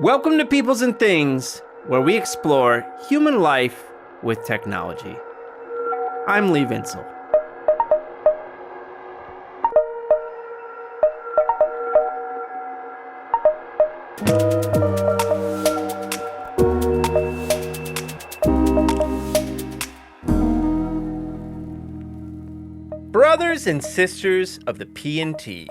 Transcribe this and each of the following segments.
Welcome to Peoples and Things, where we explore human life with technology. I'm Vinsel. Brothers and sisters of the P&T.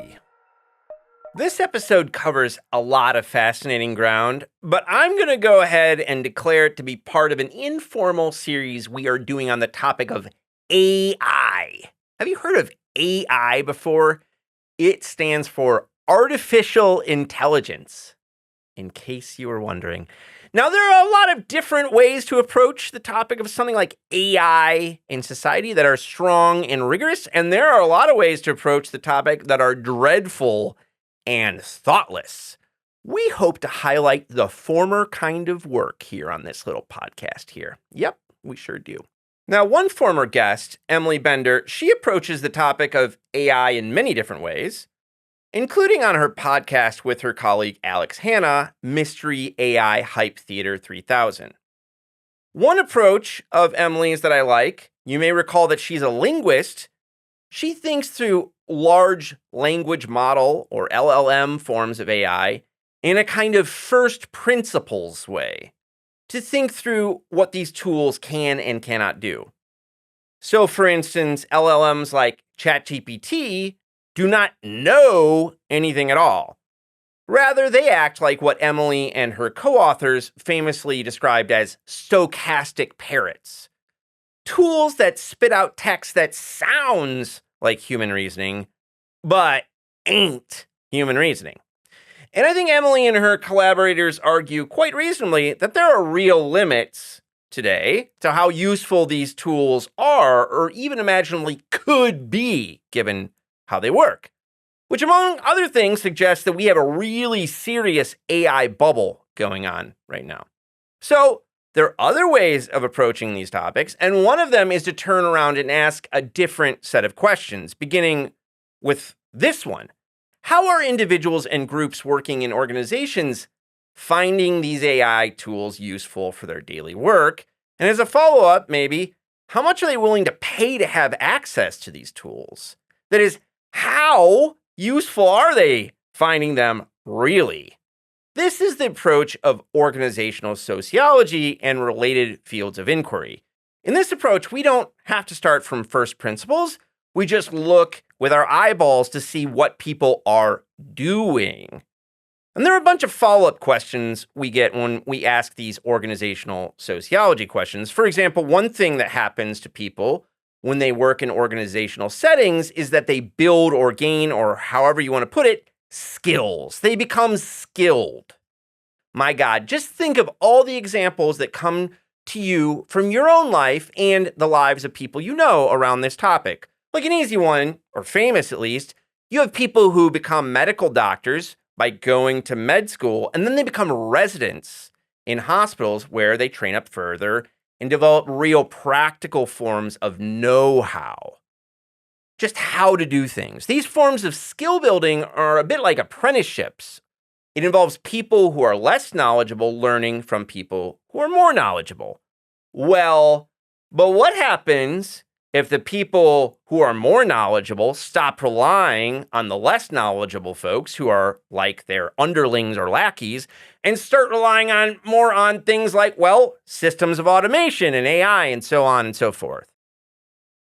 This episode covers a lot of fascinating ground, but I'm going to go ahead and declare it to be part of an informal series we are doing on the topic of AI. Have you heard of AI before? It stands for artificial intelligence, in case you were wondering. Now, there are a lot of different ways to approach the topic of something like AI in society that are strong and rigorous, and there are a lot of ways to approach the topic that are dreadful and thoughtless. We hope to highlight the former kind of work here on this little podcast here. Yep, we sure do. Now, one former guest, Emily Bender, she approaches the topic of AI in many different ways, including on her podcast with her colleague Alex Hanna, Mystery AI Hype Theater 3000. One approach of Emily's that I like, you may recall that she's a linguist. She thinks through large language model, or LLM, forms of AI in a kind of first principles way to think through what these tools can and cannot do. So, for instance, LLMs like ChatGPT do not know anything at all. Rather, they act like what Emily and her co-authors famously described as stochastic parrots. Tools that spit out text that sounds like human reasoning, but ain't human reasoning. And I think Emily and her collaborators argue quite reasonably that there are real limits today to how useful these tools are, or even imaginably could be, given how they work. Which, among other things, suggests that we have a really serious AI bubble going on right now. So, there are other ways of approaching these topics, and one of them is to turn around and ask a different set of questions, beginning with this one. How are individuals and groups working in organizations finding these AI tools useful for their daily work? And as a follow-up, maybe, how much are they willing to pay to have access to these tools? That is, how useful are they finding them really? This is the approach of organizational sociology and related fields of inquiry. In this approach, we don't have to start from first principles. We just look with our eyeballs to see what people are doing. And there are a bunch of follow-up questions we get when we ask these organizational sociology questions. For example, one thing that happens to people when they work in organizational settings is that they build or gain, or however you want to put it, skills. They become skilled. My God, just think of all the examples that come to you from your own life and the lives of people you know around this topic. Like an easy one, or famous at least, you have people who become medical doctors by going to med school, and then they become residents in hospitals where they train up further and develop real practical forms of know-how. Just how to do things. These forms of skill building are a bit like apprenticeships. It involves people who are less knowledgeable learning from people who are more knowledgeable. Well, but what happens if the people who are more knowledgeable stop relying on the less knowledgeable folks who are like their underlings or lackeys and start relying more on things like, well, systems of automation and AI and so on and so forth?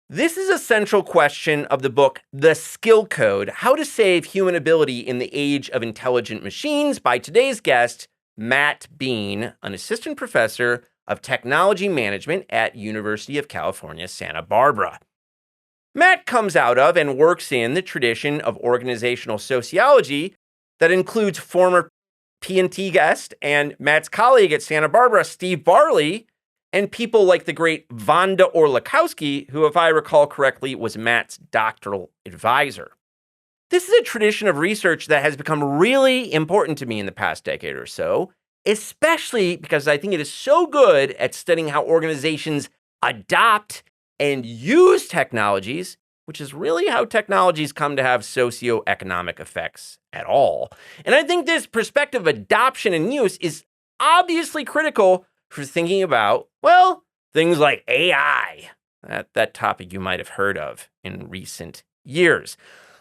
This is a central question of the book, The Skill Code, How to Save Human Ability in the Age of Intelligent Machines, by today's guest, Matt Beane, an assistant professor of technology management at University of California, Santa Barbara. Matt comes out of and works in the tradition of organizational sociology that includes former P&T guest and Matt's colleague at Santa Barbara, Steve Barley, and people like the great Wanda Orlikowski, who, if I recall correctly, was Matt's doctoral advisor. This is a tradition of research that has become really important to me in the past decade or so, especially because I think it is so good at studying how organizations adopt and use technologies which is really how technologies come to have socioeconomic effects at all. And I think this perspective of adoption and use is obviously critical for thinking about, well, things like AI, that topic you might have heard of in recent years.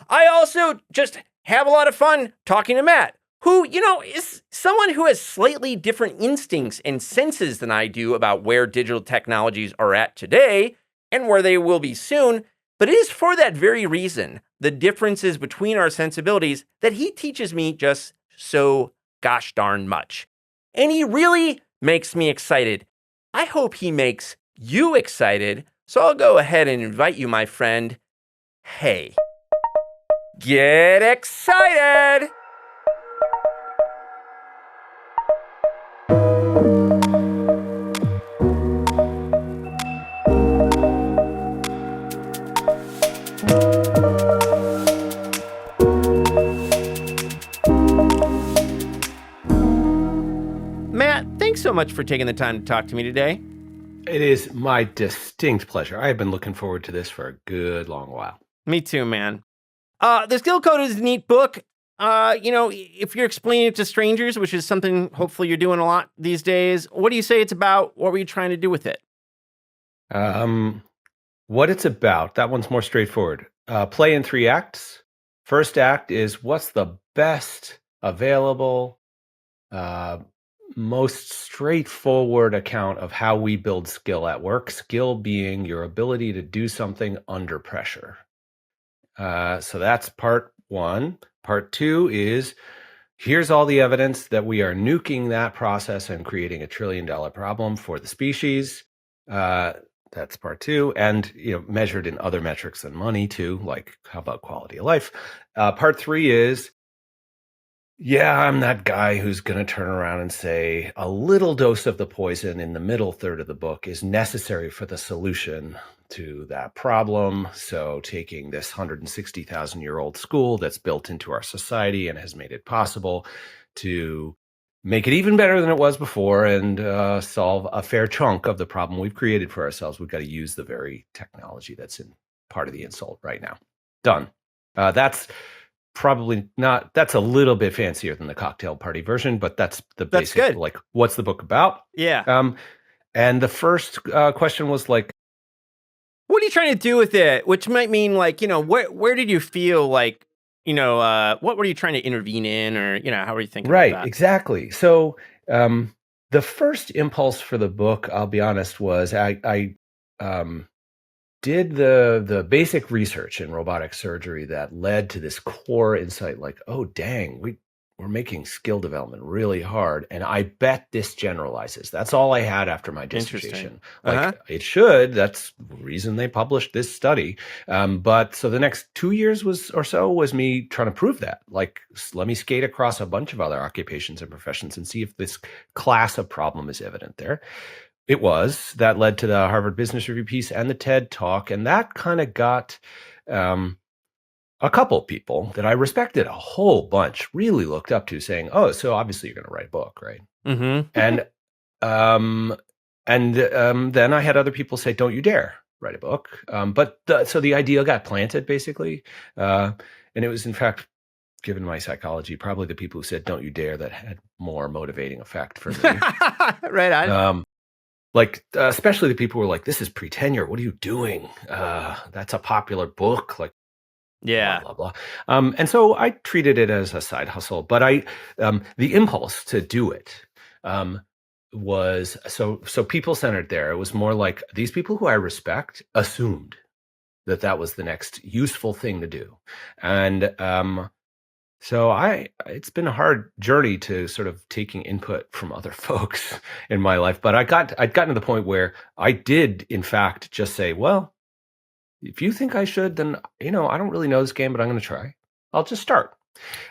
I also just have a lot of fun talking to Matt, who, is someone who has slightly different instincts and senses than I do about where digital technologies are at today and where they will be soon. But it is for that very reason, the differences between our sensibilities, that he teaches me just so gosh darn much. And he really makes me excited. I hope he makes you excited. So I'll go ahead and invite you, my friend. Hey, get excited! Matt, thanks so much for taking the time to talk to me today. It is my distinct pleasure. I have been looking forward to this for a good long while. Me too, man. The Skill Code is a neat book. If you're explaining it to strangers, which is something hopefully you're doing a lot these days, what do you say it's about? What were you trying to do with it? What it's about, that one's more straightforward. Play in 3 acts. First act is what's the best available, most straightforward account of how we build skill at work, skill being your ability to do something under pressure. So that's part 1. Part 2 is here's all the evidence that we are nuking that process and creating a $1 trillion problem for the species. That's part 2, and measured in other metrics than money too, like how about quality of life. Part 3 is, I'm that guy who's going to turn around and say a little dose of the poison in the middle third of the book is necessary for the solution to that problem. So taking this 160,000-year-old school that's built into our society and has made it possible to make it even better than it was before and solve a fair chunk of the problem we've created for ourselves, we've got to use the very technology that's in part of the insult right now. Done. That's probably not, that's a little bit fancier than the cocktail party version, but that's the basic, good. Like, what's the book about? Yeah. And the first question was like, what are you trying to do with it? Which might mean like, where did you feel like, what were you trying to intervene in, or, how were you thinking about that? Right, exactly. So the first impulse for the book, I'll be honest, was I did the basic research in robotic surgery that led to this core insight, like, oh, dang, we're making skill development really hard. And I bet this generalizes. That's all I had after my dissertation. Like, it should. That's the reason they published this study. But so the next 2 years was me trying to prove that. Like, let me skate across a bunch of other occupations and professions and see if this class of problem is evident there. It was. That led to the Harvard Business Review piece and the TED Talk. And that kind of got a couple people that I respected a whole bunch, really looked up to, saying, oh, so obviously you're going to write a book, right? Mm-hmm. And then I had other people say, don't you dare write a book. So the idea got planted, basically. And it was, in fact, given my psychology, probably the people who said, don't you dare, that had more motivating effect for me. Right on. Especially the people who were like, this is pre-tenure. What are you doing? That's a popular book. Like, yeah. Blah, blah, blah. And so I treated it as a side hustle, but the impulse to do it was so people-centered there. It was more like these people who I respect assumed that was the next useful thing to do. And so it's been a hard journey to sort of taking input from other folks in my life, but I'd gotten to the point where I did, in fact, just say, well, if you think I should, then, I don't really know this game, but I'm going to try. I'll just start.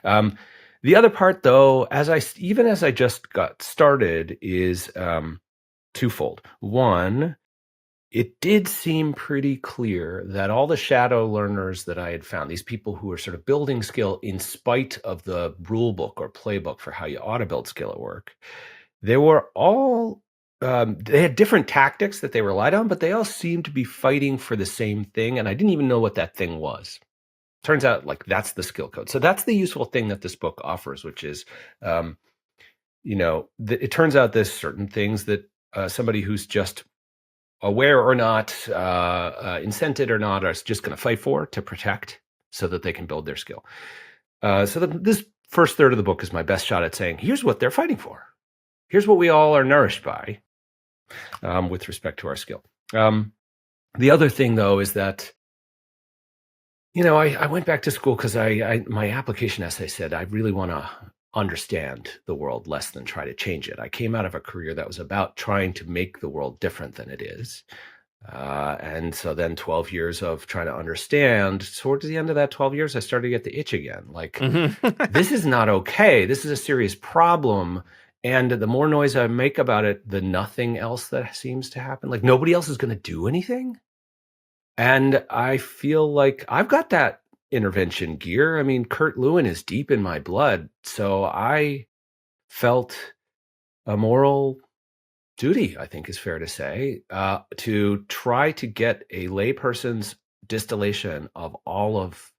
The other part, though, even as I just got started, is twofold. One, it did seem pretty clear that all the shadow learners that I had found, these people who are sort of building skill in spite of the rule book or playbook for how you ought to build skill at work, they were all they had different tactics that they relied on, but they all seemed to be fighting for the same thing. And I didn't even know what that thing was. Turns out like that's the skill code. So that's the useful thing that this book offers, which is, it turns out there's certain things that somebody who's just aware or not, incented or not, are just going to fight for to protect so that they can build their skill. This first third of the book is my best shot at saying, here's what they're fighting for. Here's what we all are nourished by with respect to our skill. The other thing, though, is that, I went back to school because my application essay said I really want to understand the world less than try to change it. I came out of a career that was about trying to make the world different than it is. And so then 12 years of trying to understand, towards the end of that 12 years, I started to get the itch again. Like, this is not okay. This is a serious problem. And the more noise I make about it, the nothing else that seems to happen. Like, nobody else is going to do anything. And I feel like I've got that intervention gear. I mean, Kurt Lewin is deep in my blood. So I felt a moral duty, I think is fair to say, to try to get a layperson's distillation of all of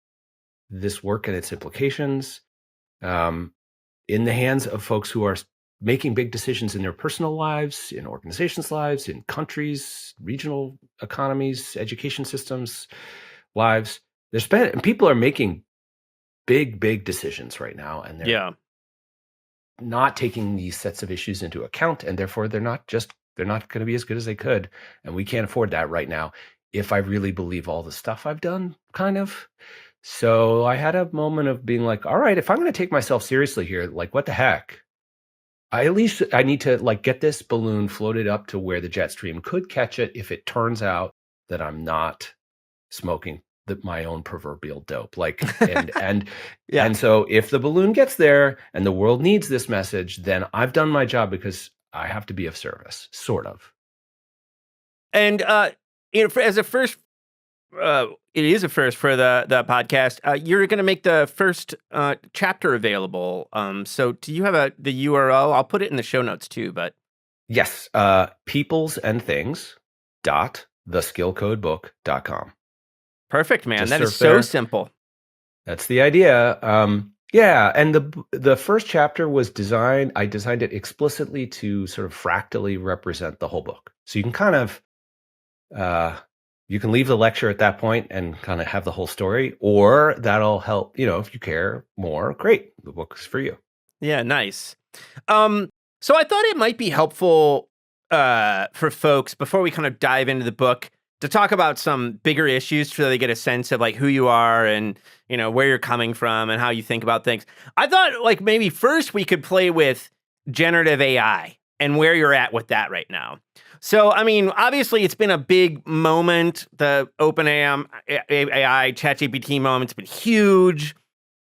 this work and its implications in the hands of folks who are making big decisions in their personal lives, in organizations' lives, in countries, regional economies, education systems, lives. People are making big decisions right now, and they're not taking these sets of issues into account, and therefore they're not going to be as good as they could, and we can't afford that right now. If I really believe all the stuff I've done, kind of. So I had a moment of being like, all right, if I'm going to take myself seriously here, like, what the heck? I need to like get this balloon floated up to where the jet stream could catch it if it turns out that I'm not smoking my own proverbial dope. Like, and so if the balloon gets there and the world needs this message, then I've done my job because I have to be of service, sort of. And as a first, it is a first for the podcast. You're going to make the first chapter available. So do you have the URL? I'll put it in the show notes too. But yes, peoplesandthings.theskillcodebook.com. Perfect, man. That is so simple. That's the idea. Yeah, and the first chapter was designed. I designed it explicitly to sort of fractally represent the whole book. So you can kind of you can leave the lecture at that point and kind of have the whole story, or that'll help. If you care more, great. The book is for you. Yeah, nice. So I thought it might be helpful for folks before we kind of dive into the book to talk about some bigger issues so they get a sense of like who you are and, where you're coming from and how you think about things. I thought like maybe first we could play with generative AI and where you're at with that right now. So, I mean, obviously it's been a big moment. The OpenAI ChatGPT moment's been huge.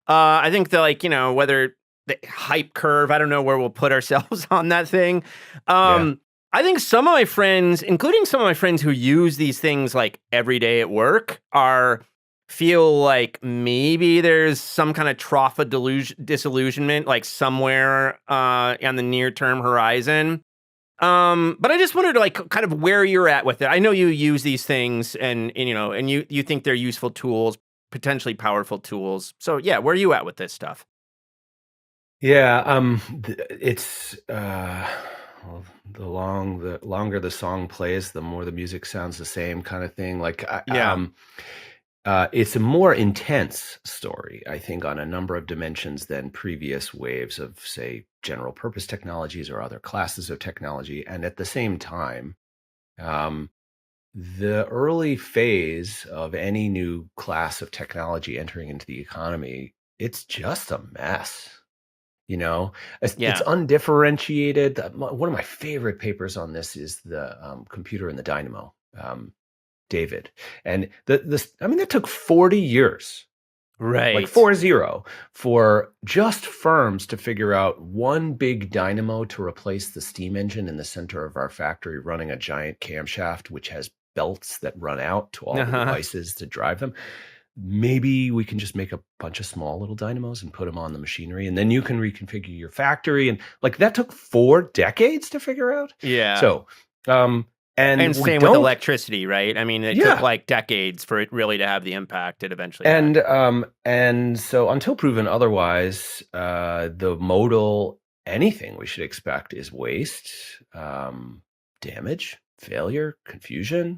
I think whether the hype curve, I don't know where we'll put ourselves on that thing. I think some of my friends, including some of my friends who use these things like every day at work, feel like maybe there's some kind of trough of disillusionment, like somewhere on the near-term horizon. But I just wondered, like, kind of where you're at with it. I know you use these things, and you think they're useful tools, potentially powerful tools. So yeah, where are you at with this stuff? Yeah, it's the longer the song plays, the more the music sounds the same kind of thing. Like, it's a more intense story, I think, on a number of dimensions than previous waves of, say, general purpose technologies or other classes of technology. And at the same time, the early phase of any new class of technology entering into the economy, it's just a mess. It's undifferentiated. One of my favorite papers on this is the computer and the dynamo, David. And that took 40 years, right? Like 40 for just firms to figure out one big dynamo to replace the steam engine in the center of our factory running a giant camshaft, which has belts that run out to all the devices to drive them. maybe we can just make a bunch of small little dynamos and put them on the machinery, and then you can reconfigure your factory. And like that took 4 decades to figure out. Yeah. So, and same with electricity, right? I mean, it took like decades for it really to have the impact it eventually had. And so until proven otherwise, the modal anything we should expect is waste, damage, failure, confusion.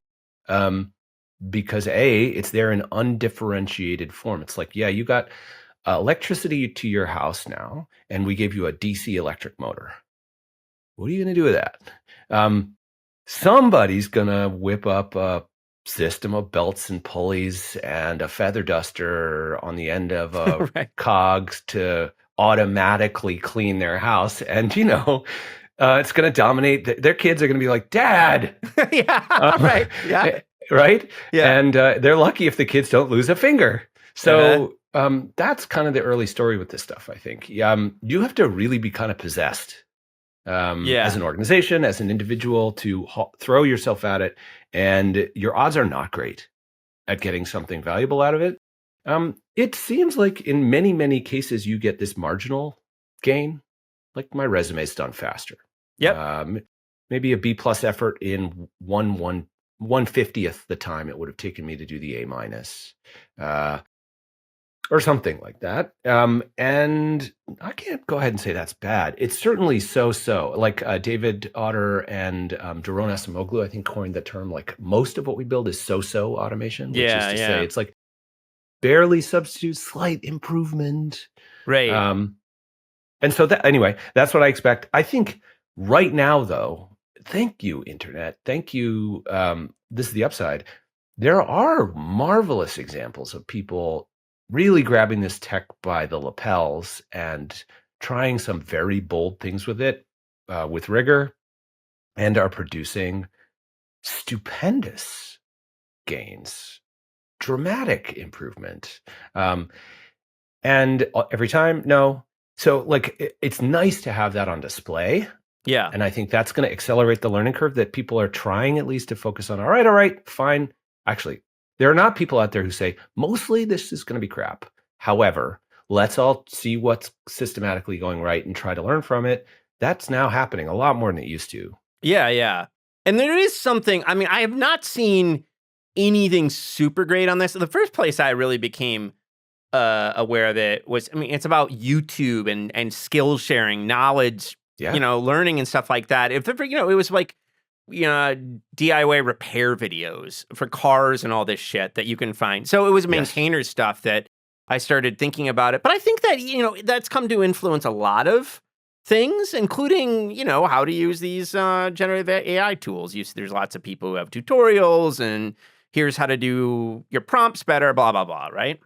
Because it's there in undifferentiated form. It's like, yeah, you got electricity to your house now, and we gave you a DC electric motor. What are you going to do with that? Somebody's going to whip up a system of belts and pulleys and a feather duster on the end of a Right. cogs to automatically clean their house. And, it's going to dominate. Their kids are going to be like, Dad. Yeah, right. Yeah. Right? Yeah. And they're lucky if the kids don't lose a finger. So that's kind of the early story with this stuff, I think. You have to really be kind of possessed as an organization, as an individual, to throw yourself at it. And your odds are not great at getting something valuable out of it. It seems like in many, many cases, you get this marginal gain. Like my resume's done faster. Yep. Maybe a B+ effort in 1/50th the time it would have taken me to do the A-, or something like that. And I can't go ahead and say that's bad. It's certainly so-so. Like David Otter and Doron Asimoglu, I think, coined the term, like, most of what we build is so-so automation, which is to say it's like barely substitute, slight improvement. Right. And so that's what I expect. I think right now, though, thank you, Internet. Thank you. This is the upside. There are marvelous examples of people really grabbing this tech by the lapels and trying some very bold things with it, with rigor, and are producing stupendous gains, dramatic improvement. And every time, no. So like, it's nice to have that on display. Yeah. And I think that's going to accelerate the learning curve, that people are trying at least to focus on, all right, fine. Actually, there are not people out there who say, mostly this is going to be crap. However, let's all see what's systematically going right and try to learn from it. That's now happening a lot more than it used to. Yeah. And there is something, I mean, I have not seen anything super great on this. The first place I really became aware of it was, I mean, it's about YouTube and skill sharing, knowledge, learning and stuff like that. If it was like, DIY repair videos for cars and all this shit that you can find. So it was maintainer stuff that I started thinking about it. But I think that, that's come to influence a lot of things, including, how to use these generative AI tools. There's lots of people who have tutorials and here's how to do your prompts better, blah, blah, blah, right?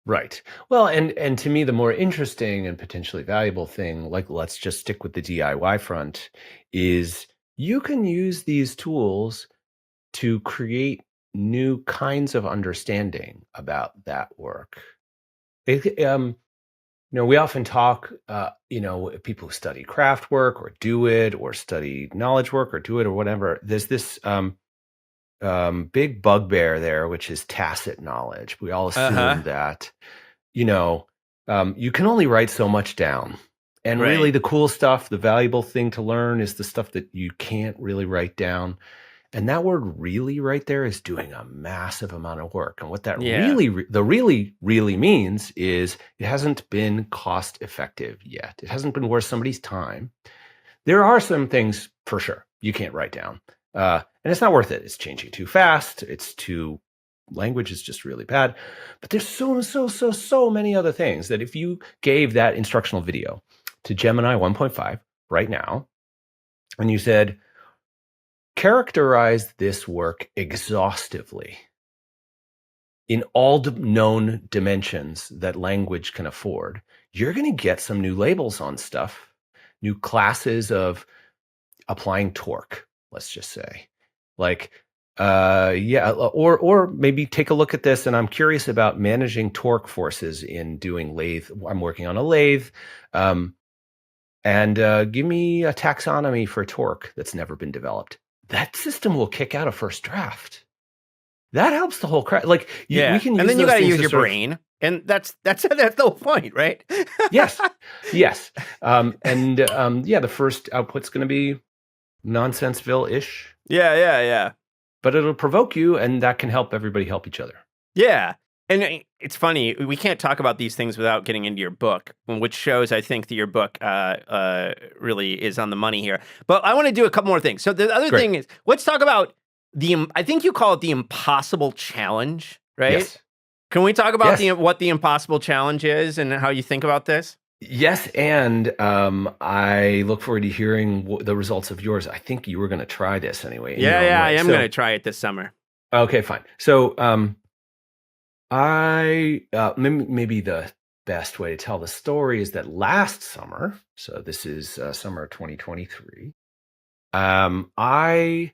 Right. Well, and to me, the more interesting and potentially valuable thing, like, let's just stick with the DIY front, is you can use these tools to create new kinds of understanding about that work. We often talk, people who study craft work or do it, or study knowledge work or do it or whatever. There's this big bugbear there, which is tacit knowledge. We all assume that, you can only write so much down. And really the cool stuff, the valuable thing to learn, is the stuff that you can't really write down. And that word "really" right there is doing a massive amount of work. And what that really means is it hasn't been cost effective yet. It hasn't been worth somebody's time. There are some things for sure you can't write down. And it's not worth it. It's changing too fast. Language is just really bad. But there's so many other things that if you gave that instructional video to Gemini 1.5 right now, and you said, characterize this work exhaustively in all known dimensions that language can afford, you're going to get some new labels on stuff, new classes of applying torque, let's just say. Like, or maybe take a look at this, and I'm curious about managing torque forces in doing lathe. I'm working on a lathe, and give me a taxonomy for torque that's never been developed. That system will kick out a first draft. that helps the whole crowd. Like we can use and then you those got to things use your brain, and that's the whole point, right? Yes. The first output's going to be nonsenseville-ish. Yeah. But it'll provoke you, and that can help everybody help each other. Yeah. And it's funny, we can't talk about these things without getting into your book, which shows, I think, that your book really is on the money here. But I want to do a couple more things. So the other thing is, let's talk about I think you call it the impossible challenge, right? Yes. Can we talk about what the impossible challenge is and how you think about this? Yes, and I look forward to hearing the results of yours. I think you were going to try this anyway. I am going to try it this summer. Okay, fine. So maybe the best way to tell the story is that last summer, so this is summer 2023, I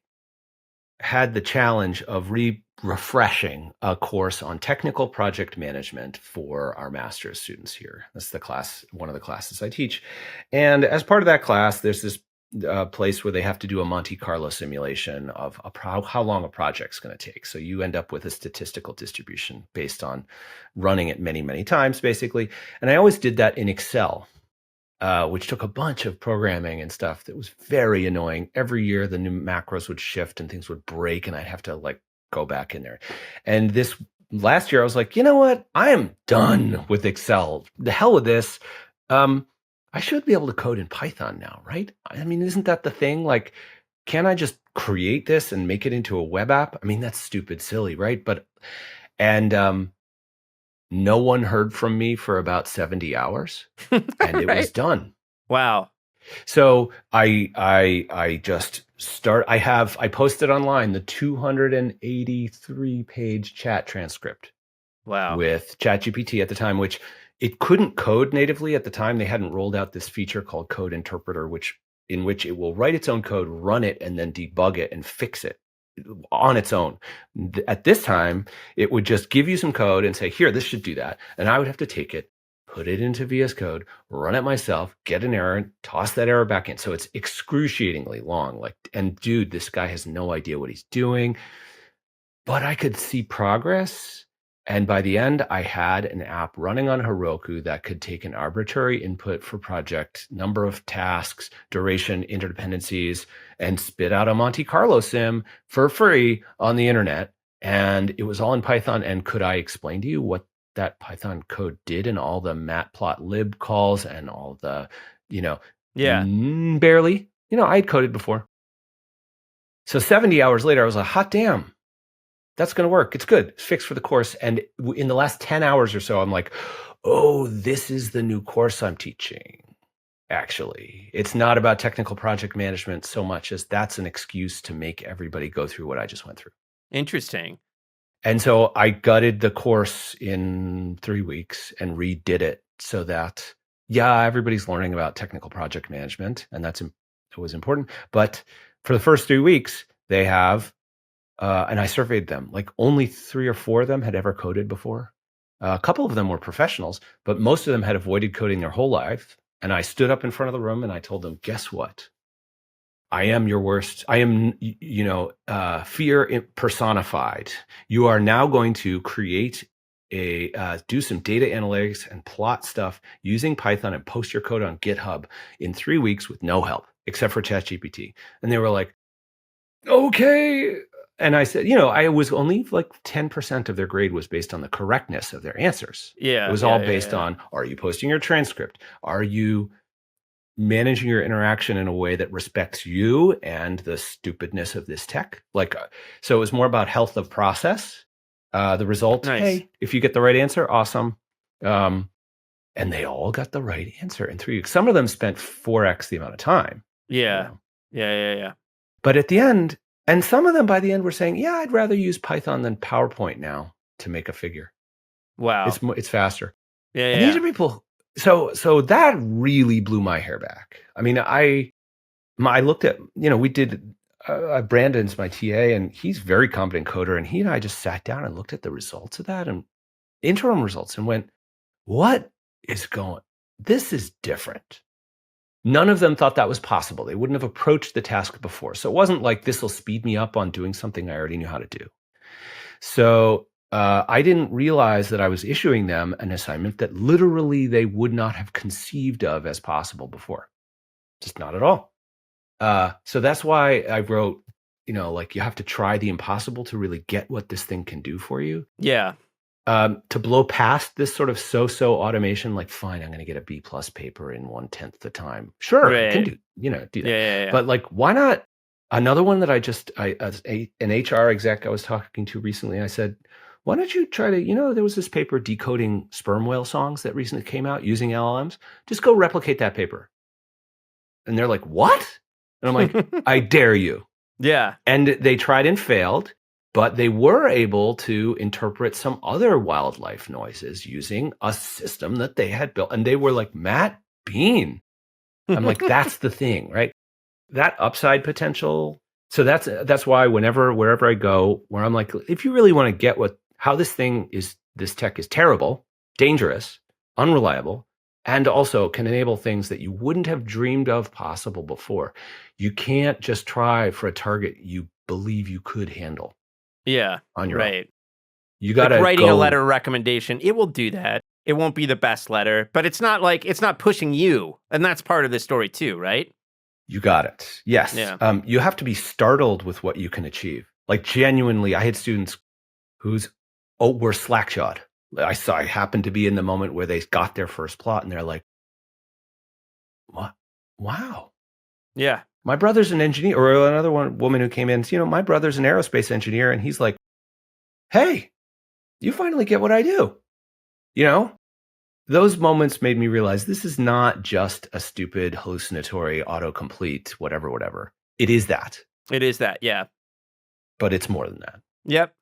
had the challenge of refreshing a course on technical project management for our master's students here. That's the class, one of the classes I teach. And as part of that class, there's this place where they have to do a Monte Carlo simulation of how long a project's going to take. So you end up with a statistical distribution based on running it many, many times, basically. And I always did that in Excel, which took a bunch of programming and stuff that was very annoying. Every year, the new macros would shift and things would break, and I'd have to go back in there. And this last year, I was like, you know what? I am done with Excel. The hell with this. I should be able to code in Python now, right? I mean, isn't that the thing? Can I just create this and make it into a web app? I mean, that's stupid silly, right? No one heard from me for about 70 hours, and it was done. Wow. So I just I posted online the 283-page chat transcript. Wow. With ChatGPT at the time, which it couldn't code natively at the time. They hadn't rolled out this feature called Code Interpreter, in which it will write its own code, run it, and then debug it and fix it on its own. At this time, it would just give you some code and say, here, this should do that. And I would have to take it, put it into VS Code, run it myself, get an error, and toss that error back in. So it's excruciatingly long. And dude, this guy has no idea what he's doing. But I could see progress. And by the end, I had an app running on Heroku that could take an arbitrary input for project, number of tasks, duration, interdependencies, and spit out a Monte Carlo sim for free on the internet. And it was all in Python. And could I explain to you what that Python code did and all the matplotlib calls and all the, barely, I had coded before. So 70 hours later, I was like, hot damn. That's going to work. It's good. It's fixed for the course. And in the last 10 hours or so, I'm like, oh, this is the new course I'm teaching. Actually, it's not about technical project management so much as that's an excuse to make everybody go through what I just went through. Interesting. And so I gutted the course in 3 weeks and redid it so that, everybody's learning about technical project management, and it was important. But for the first 3 weeks, they have, and I surveyed them, only 3 or 4 of them had ever coded before. A couple of them were professionals, but most of them had avoided coding their whole life. And I stood up in front of the room and I told them, guess what? I am your worst. I am, fear personified. You are now going to create do some data analytics and plot stuff using Python and post your code on GitHub in 3 weeks with no help, except for ChatGPT. And they were like, okay. And I said, I was only 10% of their grade was based on the correctness of their answers. Yeah. It was all based on, are you posting your transcript? Are you managing your interaction in a way that respects you and the stupidness of this tech? So it was more about health of process. The result, nice. Hey, if you get the right answer, awesome. And they all got the right answer in 3 weeks. Some of them spent 4x the amount of time. Yeah. Yeah. But at the end, and some of them by the end were saying, I'd rather use Python than PowerPoint now to make a figure. Wow. It's faster. Yeah. And these are people. So that really blew my hair back. I mean, I looked at, we did, Brandon's my TA, and he's very competent coder. And he and I just sat down and looked at the results of that and interim results and went, this is different. None of them thought that was possible. They wouldn't have approached the task before. So it wasn't like this will speed me up on doing something I already knew how to do. So I didn't realize that I was issuing them an assignment that literally they would not have conceived of as possible before. Just not at all. So that's why I wrote, like you have to try the impossible to really get what this thing can do for you. Yeah. To blow past this sort of so-so automation, like, fine, I'm going to get a B+ paper in 1/10 the time. Sure, I can Right. do that. Yeah. But like, why not? Another one that as an HR exec I was talking to recently, I said, why don't you try to, there was this paper decoding sperm whale songs that recently came out using LLMs. Just go replicate that paper. And they're like, what? And I'm like, I dare you. Yeah. And they tried and failed, but they were able to interpret some other wildlife noises using a system that they had built. And they were like, Matt Beane. I'm like, that's the thing, right? That upside potential. So that's why wherever I go, where I'm like, if you really want to get how this tech is terrible, dangerous, unreliable, and also can enable things that you wouldn't have dreamed of possible before. You can't just try for a target you believe you could handle. Yeah. On your own. Right. You got to like writing a letter recommendation. It will do that. It won't be the best letter, but it's not pushing you. And that's part of the story too, right? You got it. Yes. Yeah. You have to be startled with what you can achieve. Like, genuinely, I had students were slack-jawed. I happened to be in the moment where they got their first plot and they're like, what? Wow. Yeah. My brother's an engineer. Or another woman who came in, my brother's an aerospace engineer. And he's like, hey, you finally get what I do. Those moments made me realize this is not just a stupid hallucinatory autocomplete, whatever. It is that. It is that, yeah. But it's more than that. Yep.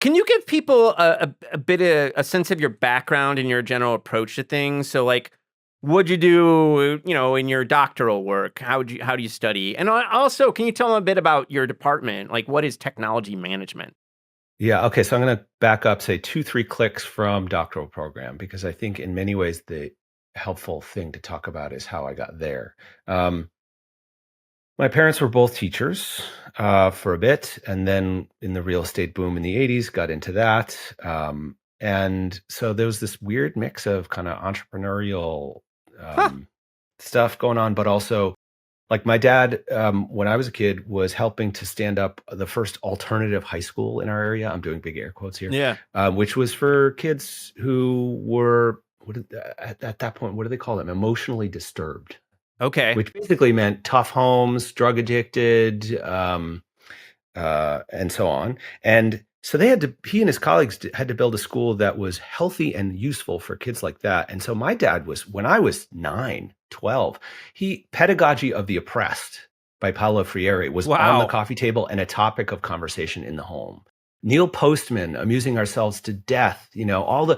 Can you give people a bit of a sense of your background and your general approach to things? So, like, what'd you do, in your doctoral work? How do you study? And also, can you tell them a bit about your department? Like, what is technology management? Yeah. Okay. So I'm going to back up, say 2-3 clicks from doctoral program, because I think in many ways the helpful thing to talk about is how I got there. My parents were both teachers for a bit, and then in the real estate boom in the 80s, got into that. And so there was this weird mix of kind of entrepreneurial stuff going on, but also, like, my dad, when I was a kid, was helping to stand up the first alternative high school in our area. I'm doing big air quotes here. Yeah. Which was for kids who were, at that point, what do they call them? Emotionally disturbed. Okay. Which basically meant tough homes, drug addicted, and so on. And so he and his colleagues had to build a school that was healthy and useful for kids like that. And so my dad when I was 9, 12, Pedagogy of the Oppressed by Paulo Freire was on the coffee table and a topic of conversation in the home. Neil Postman, Amusing Ourselves to Death, all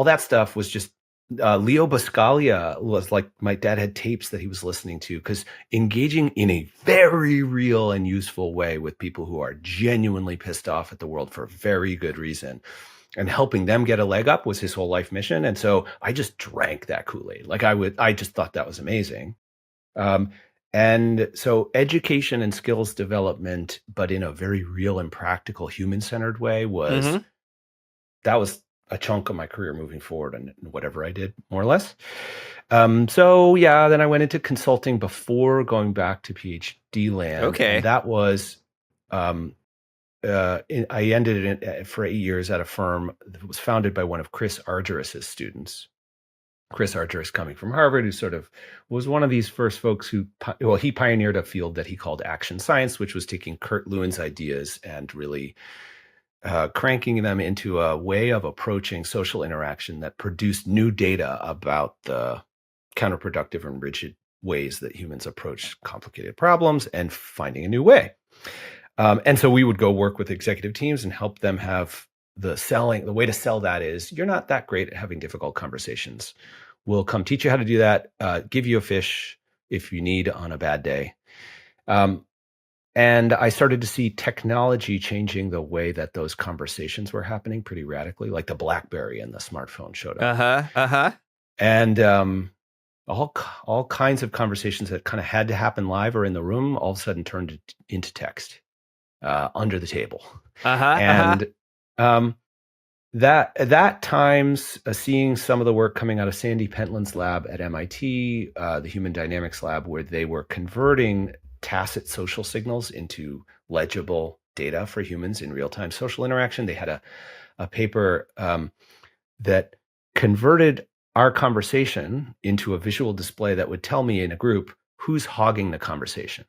that stuff was just, Leo Buscaglia was like, my dad had tapes that he was listening to, because engaging in a very real and useful way with people who are genuinely pissed off at the world for very good reason and helping them get a leg up was his whole life mission. And so I just drank that Kool-Aid. Like, I just thought that was amazing. And so education and skills development, but in a very real and practical human-centered way that was a chunk of my career moving forward and whatever I did, more or less. So yeah, then I went into consulting before going back to PhD land. Okay. And that was, I ended it for 8 years at a firm that was founded by one of Chris Argyris's students. Chris Argyris, coming from Harvard, who sort of was one of these first folks he pioneered a field that he called action science, which was taking Kurt Lewin's ideas and really cranking them into a way of approaching social interaction that produced new data about the counterproductive and rigid ways that humans approach complicated problems and finding a new way. And so we would go work with executive teams and help them have the way to sell that is, you're not that great at having difficult conversations. We'll come teach you how to do that, give you a fish if you need on a bad day. And I started to see technology changing the way that those conversations were happening pretty radically, like the BlackBerry and the smartphone showed up. And all kinds of conversations that kind of had to happen live or in the room all of a sudden turned into text under the table. And Um, that at that times, seeing some of the work coming out of Sandy Pentland's lab at MIT, the Human Dynamics lab, where they were converting tacit social signals into legible data for humans in real-time social interaction. They had a paper that converted our conversation into a visual display that would tell me in a group who's hogging the conversation.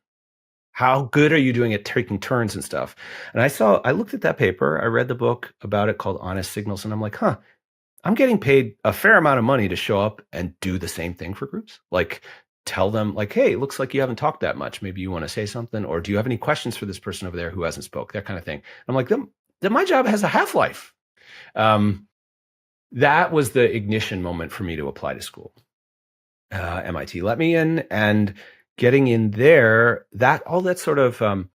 How good are you doing at taking turns and stuff? And I looked at that paper, I read the book about it called Honest Signals, and I'm like, I'm getting paid a fair amount of money to show up and do the same thing for groups. Like tell them like, hey, it looks like you haven't talked that much. Maybe you want to say something, or do you have any questions for this person over there who hasn't spoke? That kind of thing. I'm like, then my job has a half-life. That was the ignition moment for me to apply to school. MIT let me in, and getting in there, all that sort of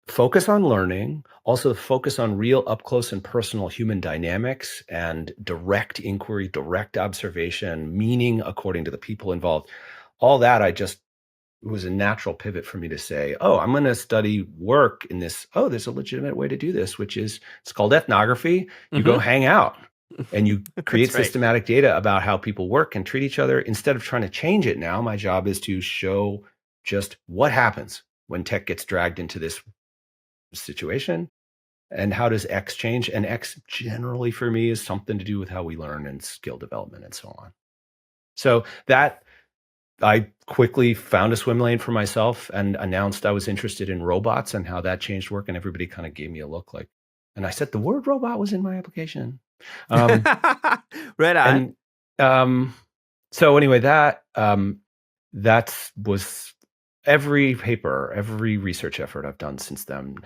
focus on learning, also focus on real up close and personal human dynamics and direct inquiry, direct observation, meaning according to the people involved. All that it was a natural pivot for me to say, I'm going to study work in this. There's a legitimate way to do this, which is, it's called ethnography. You go hang out and you create systematic data about how people work and treat each other. Instead of trying to change it now, my job is to show just what happens when tech gets dragged into this situation and how does X change. And X generally for me is something to do with how we learn and skill development and so on. So that I quickly found a swim lane for myself and announced I was interested in robots and how that changed work. And everybody kind of gave me a look like, and I said, the word robot was in my application. Right on. And so anyway, that was every paper, every research effort I've done since then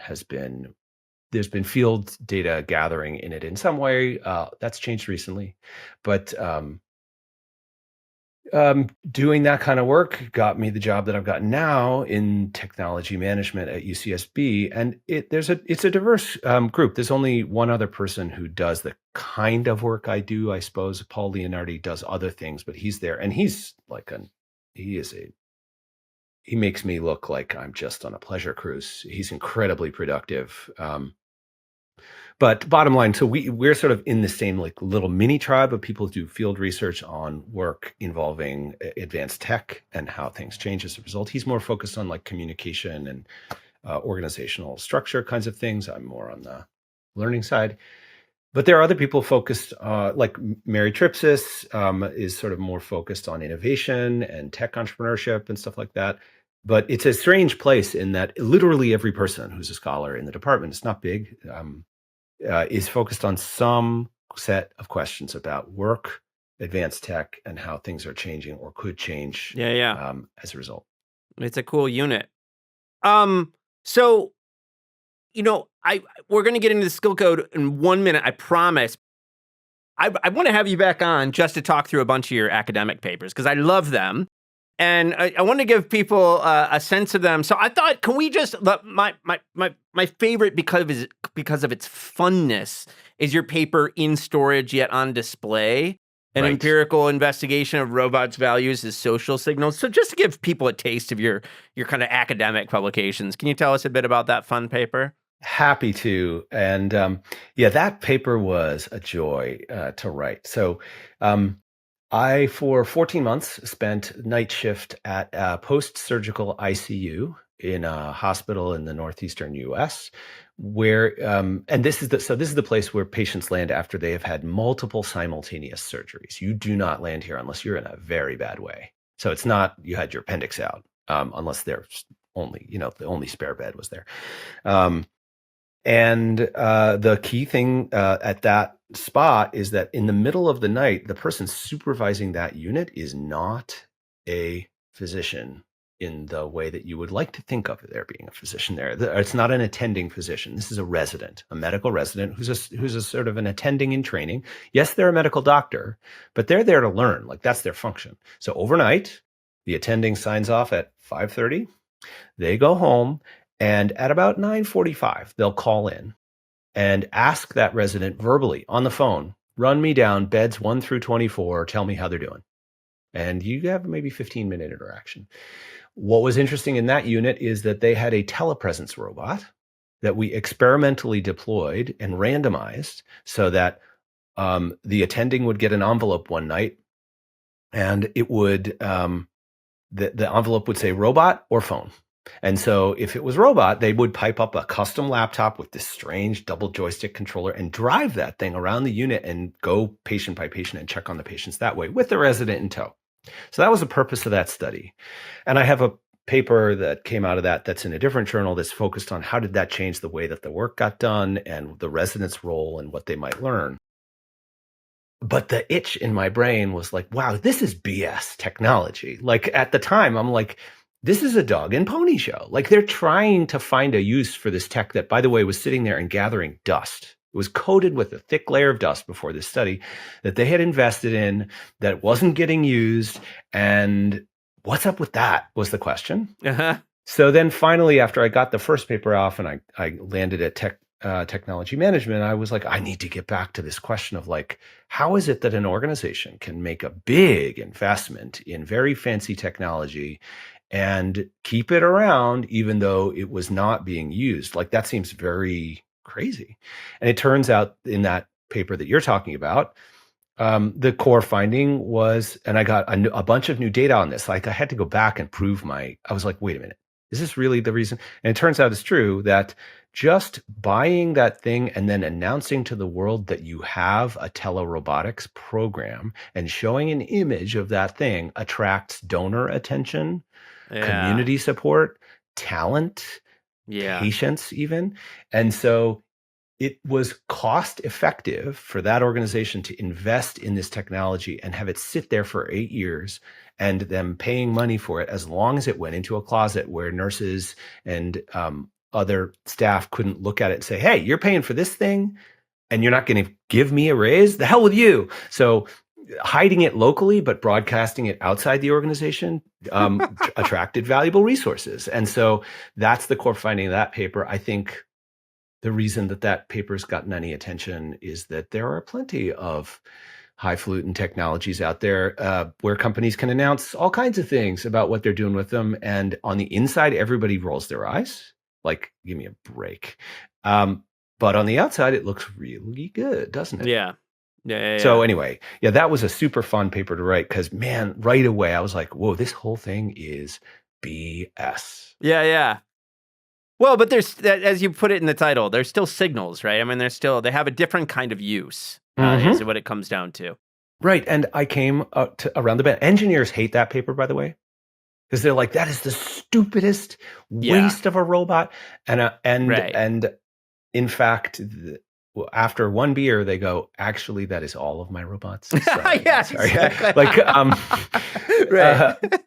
there's been field data gathering in it in some way. That's changed recently, but doing that kind of work got me the job that I've got now in technology management at UCSB. And it's a diverse group. There's only one other person who does the kind of work I do, I suppose. Paul Leonardi does other things, but he's there, and he's like he makes me look like I'm just on a pleasure cruise. He's incredibly productive. But bottom line, so we're sort of in the same like little mini tribe of people who do field research on work involving advanced tech and how things change as a result. He's more focused on like communication and organizational structure kinds of things. I'm more on the learning side. But there are other people focused, like Mary Tripsis is sort of more focused on innovation and tech entrepreneurship and stuff like that. But it's a strange place in that literally every person who's a scholar in the department, it's not big, is focused on some set of questions about work, advanced tech, and how things are changing or could change as a result. It's a cool unit. So, we're going to get into the skill code in 1 minute, I promise. I want to have you back on just to talk through a bunch of your academic papers because I love them. And I want to give people a sense of them. So I thought, can we just my favorite because of its funness is your Paper In Storage Yet On Display, an empirical investigation of robots' values as social signals. So just to give people a taste of your kind of academic publications, can you tell us a bit about that fun paper? Happy to. And that paper was a joy to write. So I, for 14 months, spent night shift at a post-surgical ICU in a hospital in the northeastern U.S., where, and this is the place where patients land after they have had multiple simultaneous surgeries. You do not land here unless you're in a very bad way. So it's not you had your appendix out, unless there's only, the only spare bed was there. And the key thing at that spot is that in the middle of the night, the person supervising that unit is not a physician in the way that you would like to think of there being a physician there. It's not an attending physician. This is a resident, a medical resident who's a sort of an attending in training. Yes, they're a medical doctor, but they're there to learn. Like that's their function. So overnight, the attending signs off at 5:30. They go home, and at about 9:45, they'll call in and ask that resident verbally on the phone, run me down beds 1 through 24, tell me how they're doing. And you have maybe 15-minute interaction. What was interesting in that unit is that they had a telepresence robot that we experimentally deployed and randomized so that the attending would get an envelope one night, and it would the envelope would say robot or phone. And so if it was robot, they would pipe up a custom laptop with this strange double joystick controller and drive that thing around the unit and go patient by patient and check on the patients that way with the resident in tow. So that was the purpose of that study. And I have a paper that came out of that that's in a different journal that's focused on how did that change the way that the work got done and the residents' role and what they might learn. But the itch in my brain was like, wow, this is BS technology. Like at the time, I'm like, this is a dog and pony show. Like they're trying to find a use for this tech that, by the way, was sitting there and gathering dust. It was coated with a thick layer of dust before this study that they had invested in, that wasn't getting used. And what's up with that was the question. Uh-huh. So then finally, after I got the first paper off and I landed at technology management, I was like, I need to get back to this question of like, how is it that an organization can make a big investment in very fancy technology and keep it around even though it was not being used? Like that seems very crazy. And it turns out in that paper that you're talking about, the core finding was, and I got a bunch of new data on this. Like I had to go back and prove I was like, wait a minute, is this really the reason? And it turns out it's true that just buying that thing and then announcing to the world that you have a telerobotics program and showing an image of that thing attracts donor attention, community support, talent, patience even. And so it was cost effective for that organization to invest in this technology and have it sit there for 8 years and them paying money for it as long as it went into a closet where nurses and other staff couldn't look at it and say, hey, you're paying for this thing and you're not going to give me a raise? The hell with you. So hiding it locally, but broadcasting it outside the organization attracted valuable resources. And so that's the core finding of that paper. I think the reason that paper's gotten any attention is that there are plenty of highfalutin technologies out there where companies can announce all kinds of things about what they're doing with them. And on the inside, everybody rolls their eyes. Like, give me a break. But on the outside, it looks really good, doesn't it? Yeah. So anyway, that was a super fun paper to write because, man, right away I was like, whoa, this whole thing is BS. Yeah. Well, but there's, as you put it in the title, there's still signals, right? I mean, they have a different kind of use, is what it comes down to. Right. And I came around the bend. Engineers hate that paper, by the way, because they're like, that is the stupidest waste of a robot. And in fact, after one beer, they go, actually, that is all of my robots. Sorry. Exactly.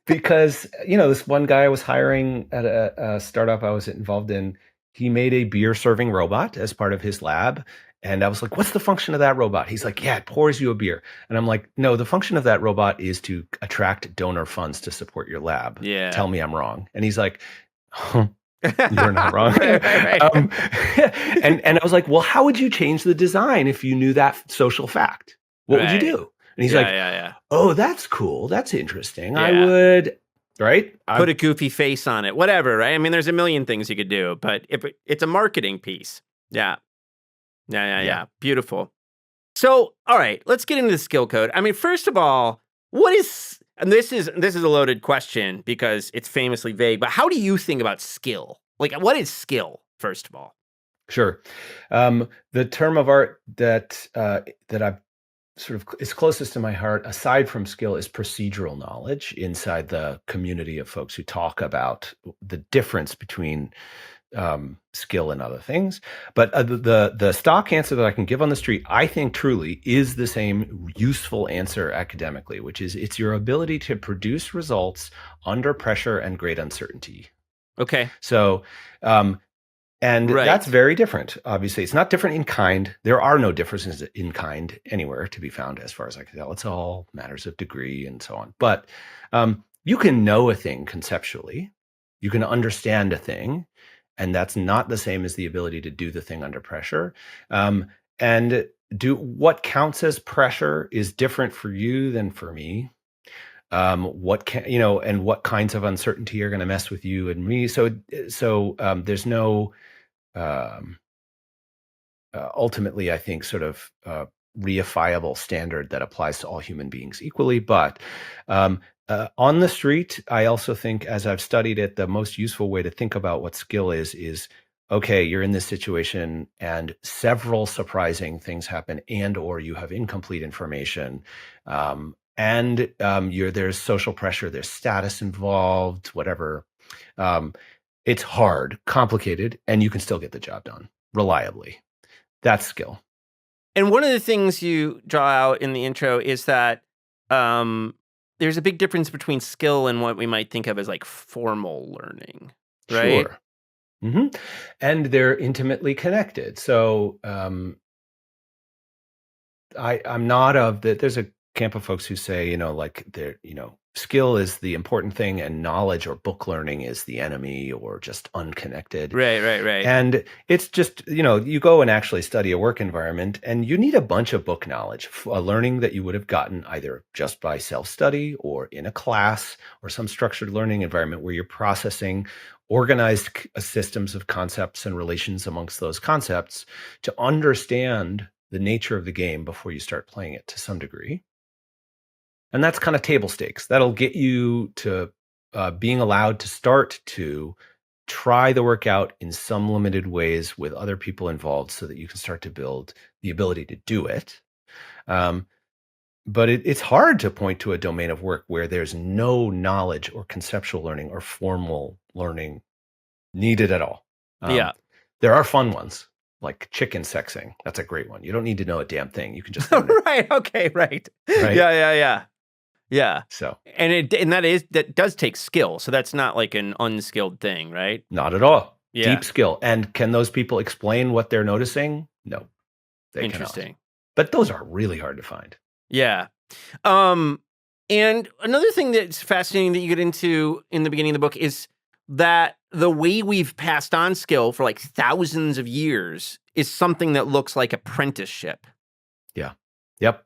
Because, this one guy I was hiring at a startup I was involved in, he made a beer serving robot as part of his lab. And I was like, what's the function of that robot? He's like, it pours you a beer. And I'm like, no, the function of that robot is to attract donor funds to support your lab. Yeah. Tell me I'm wrong. And he's like, you're not wrong. Right. And I was like, well, how would you change the design if you knew that social fact? What would you do? And he's oh, that's cool. That's interesting. Yeah. I would, right? Put a goofy face on it, whatever, right? I mean, there's a million things you could do, but it's a marketing piece. Yeah. Beautiful. So, all right, let's get into the skill code. I mean, first of all, and this is a loaded question because it's famously vague, but how do you think about skill? Like, what is skill, first of all? Sure. The term of art that I've sort of is closest to my heart, aside from skill, is procedural knowledge inside the community of folks who talk about the difference between skill and other things. But the stock answer that I can give on the street, I think truly is the same useful answer academically, which is it's your ability to produce results under pressure and great uncertainty. Okay. So, that's very different. Obviously, it's not different in kind. There are no differences in kind anywhere to be found, as far as I can tell. It's all matters of degree and so on. But you can know a thing conceptually. You can understand a thing. And that's not the same as the ability to do the thing under pressure. And what counts as pressure is different for you than for me. And what kinds of uncertainty are going to mess with you and me. So there's no um, ultimately, I think, sort of reifiable standard that applies to all human beings equally. But on the street, I also think, as I've studied it, the most useful way to think about what skill is, okay, you're in this situation and several surprising things happen, and or you have incomplete information. There's social pressure, there's status involved, whatever. It's hard, complicated, and you can still get the job done reliably. That's skill. And one of the things you draw out in the intro is that there's a big difference between skill and what we might think of as like formal learning, right? Sure. Mm-hmm. And they're intimately connected. So I'm not of the, there's a camp of folks who say, skill is the important thing and knowledge or book learning is the enemy or just unconnected. Right. And it's just, you go and actually study a work environment and you need a bunch of book knowledge, a learning that you would have gotten either just by self-study or in a class or some structured learning environment where you're processing organized systems of concepts and relations amongst those concepts to understand the nature of the game before you start playing it to some degree. And that's kind of table stakes. That'll get you to being allowed to start to try the workout in some limited ways with other people involved so that you can start to build the ability to do it. But it's hard to point to a domain of work where there's no knowledge or conceptual learning or formal learning needed at all. There are fun ones, like chicken sexing. That's a great one. You don't need to know a damn thing. You can just learn it. Right. Okay. Right. Yeah. So, that does take skill. So that's not like an unskilled thing, right? Not at all. Yeah. Deep skill. And can those people explain what they're noticing? No, they Interesting. cannot. But those are really hard to find. Yeah. And another thing that's fascinating that you get into in the beginning of the book is that the way we've passed on skill for like thousands of years is something that looks like apprenticeship. Yeah. Yep.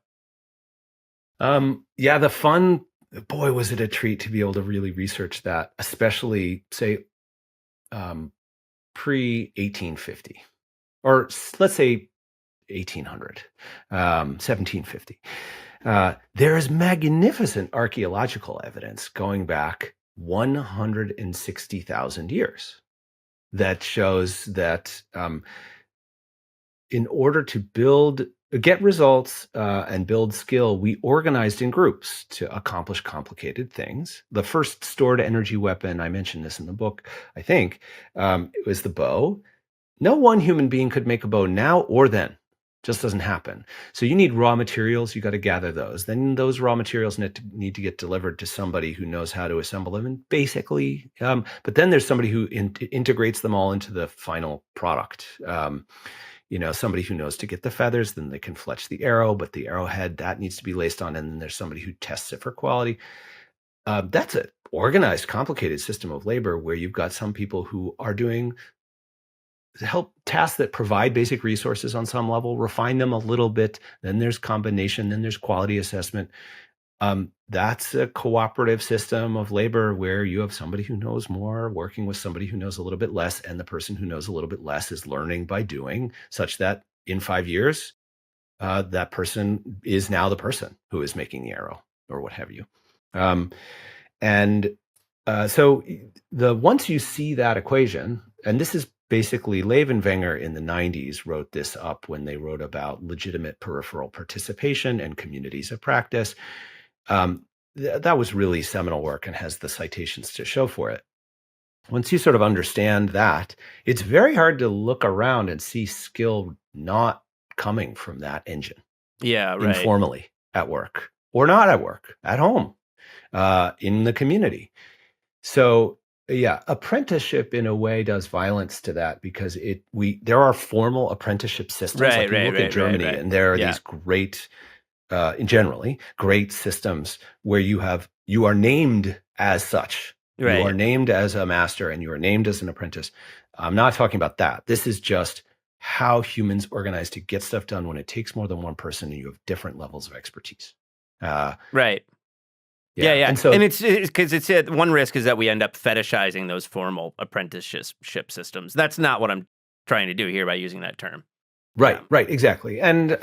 The fun, boy, was it a treat to be able to really research that, especially say pre-1850, or let's say 1800, 1750. There is magnificent archaeological evidence going back 160,000 years that shows that in order to get results and build skill, we organized in groups to accomplish complicated things. The first stored energy weapon, I mentioned this in the book, I think, it was the bow. No one human being could make a bow now or then. Just doesn't happen. So you need raw materials. You got to gather those. Then those raw materials need to get delivered to somebody who knows how to assemble them. And basically, but then there's somebody who integrates them all into the final product. Somebody who knows to get the feathers, then they can fletch the arrow, but the arrowhead, that needs to be laced on. And then there's somebody who tests it for quality. That's an organized, complicated system of labor where you've got some people who are doing help tasks that provide basic resources on some level, refine them a little bit. Then there's combination, then there's quality assessment. That's a cooperative system of labor where you have somebody who knows more working with somebody who knows a little bit less, and the person who knows a little bit less is learning by doing, such that in 5 years, that person is now the person who is making the arrow or what have you. So once you see that equation, and this is basically, Levenwenger in the 90s wrote this up when they wrote about legitimate peripheral participation and communities of practice. That was really seminal work and has the citations to show for it. Once you sort of understand that, it's very hard to look around and see skill not coming from that engine. Yeah, right. Informally at work or not at work, at home, in the community. So, yeah, apprenticeship in a way does violence to that because there are formal apprenticeship systems. Like you look at Germany, and there are these great, generally great systems where you are named as such. Right. You are named as a master and you are named as an apprentice. I'm not talking about that. This is just how humans organize to get stuff done when it takes more than one person and you have different levels of expertise. Right. Yeah. And it's because one risk is that we end up fetishizing those formal apprenticeship systems. That's not what I'm trying to do here by using that term. Right, Yeah. right, exactly. And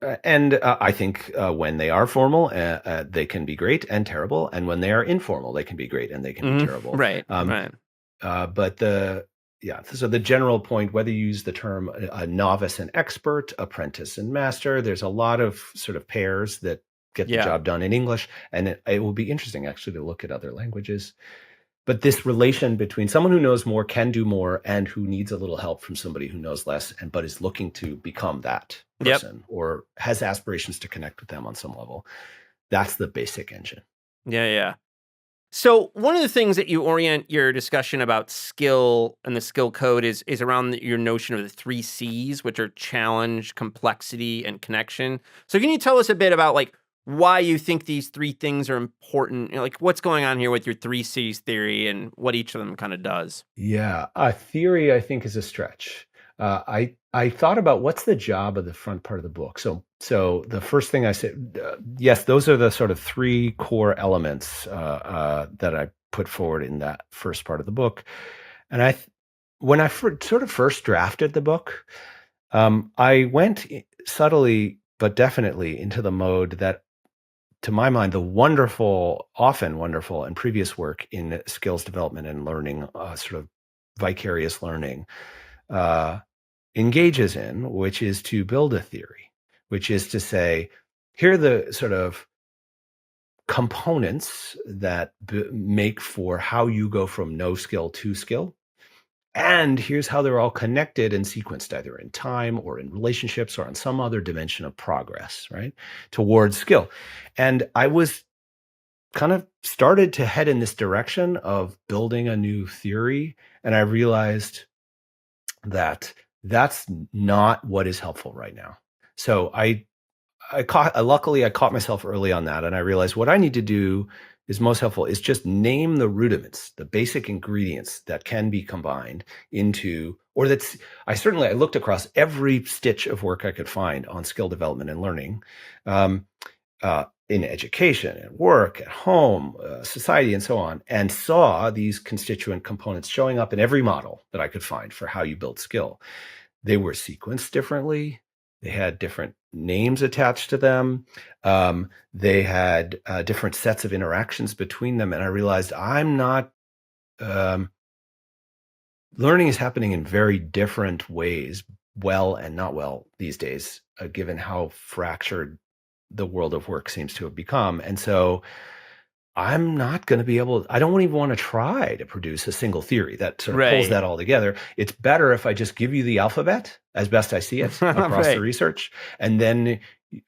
I think when they are formal, they can be great and terrible, and when they are informal, they can be great and they can be terrible. Right, right. But so the general point, whether you use the term a novice and expert, apprentice and master, there's a lot of sort of pairs that get the job done in English, and it will be interesting actually to look at other languages. But this relation between someone who knows more, can do more, and who needs a little help from somebody who knows less, but is looking to become that person or has aspirations to connect with them on some level, that's the basic engine. Yeah. So one of the things that you orient your discussion about skill and the skill code is around your notion of the 3 C's, which are challenge, complexity, and connection. So can you tell us a bit about like why you think these 3 things are important? You know, like what's going on here with your 3 C's theory and what each of them kind of does? Yeah, a theory I think is a stretch. I thought about what's the job of the front part of the book. So the first thing I said, yes, those are the sort of 3 core elements that I put forward in that first part of the book. And when I sort of first drafted the book, I went subtly but definitely into the mode that, to my mind, the often wonderful and previous work in skills development and learning, sort of vicarious learning, engages in, which is to build a theory, which is to say, here are the sort of components that make for how you go from no skill to skill. And here's how they're all connected and sequenced either in time or in relationships or on some other dimension of progress, right, towards skill. And I was kind of started to head in this direction of building a new theory. And I realized that that's not what is helpful right now. So luckily I caught myself early on that, and I realized what I need to do is most helpful is just name the rudiments, the basic ingredients that can be combined into, or that's, I looked across every stitch of work I could find on skill development and learning, in education and work, at home, society, and so on, and saw these constituent components showing up in every model that I could find for how you build skill. They were sequenced differently. They had different names attached to them. They had different sets of interactions between them. And I realized learning is happening in very different ways, well and not well these days, given how fractured the world of work seems to have become. And so I'm not going to be I don't even want to try to produce a single theory that sort of pulls that all together. It's better if I just give you the alphabet as best I see it across the research, and then,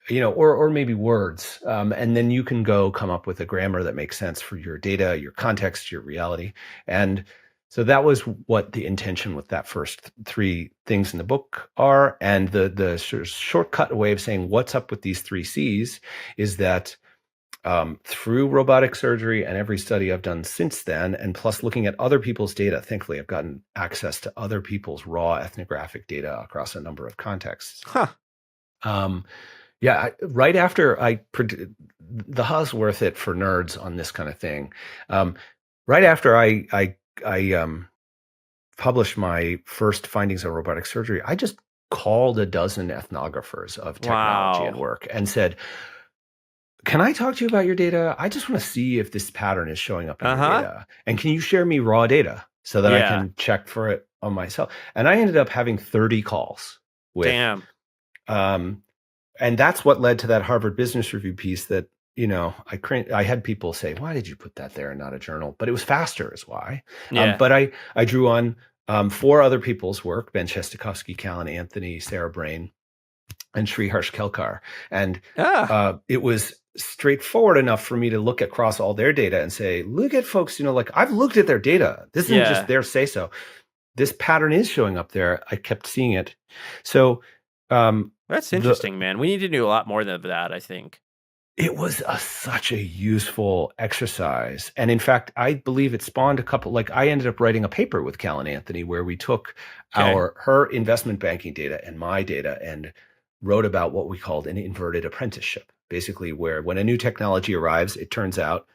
or maybe words. And then you can go come up with a grammar that makes sense for your data, your context, your reality. And so that was what the intention with that first 3 things in the book are. And the sort of shortcut way of saying what's up with these 3 C's is that through robotic surgery and every study I've done since then, and plus looking at other people's data, thankfully I've gotten access to other people's raw ethnographic data across a number of contexts. Right after the hu's worth it for nerds on this kind of thing. Right after I published my first findings on robotic surgery, I just called a dozen ethnographers of technology and work and said, can I talk to you about your data? I just want to see if this pattern is showing up in your data. And can you share me raw data so that I can check for it on myself? And I ended up having 30 calls with, and that's what led to that Harvard Business Review piece that, I had people say, why did you put that there and not a journal? But it was faster is why. But I drew on 4 other people's work, Ben Shestakovsky, Callan Anthony, Sarah Brain, and Sri Harsh Kelkar. And it was straightforward enough for me to look across all their data and say, look at folks, I've looked at their data. This isn't just their say so. This pattern is showing up there. I kept seeing it. So that's interesting, man. We need to do a lot more than that, I think. It was such a useful exercise. And in fact, I believe it spawned a couple, I ended up writing a paper with Callan Anthony where we took her investment banking data and my data and wrote about what we called an inverted apprenticeship, basically where when a new technology arrives, it turns out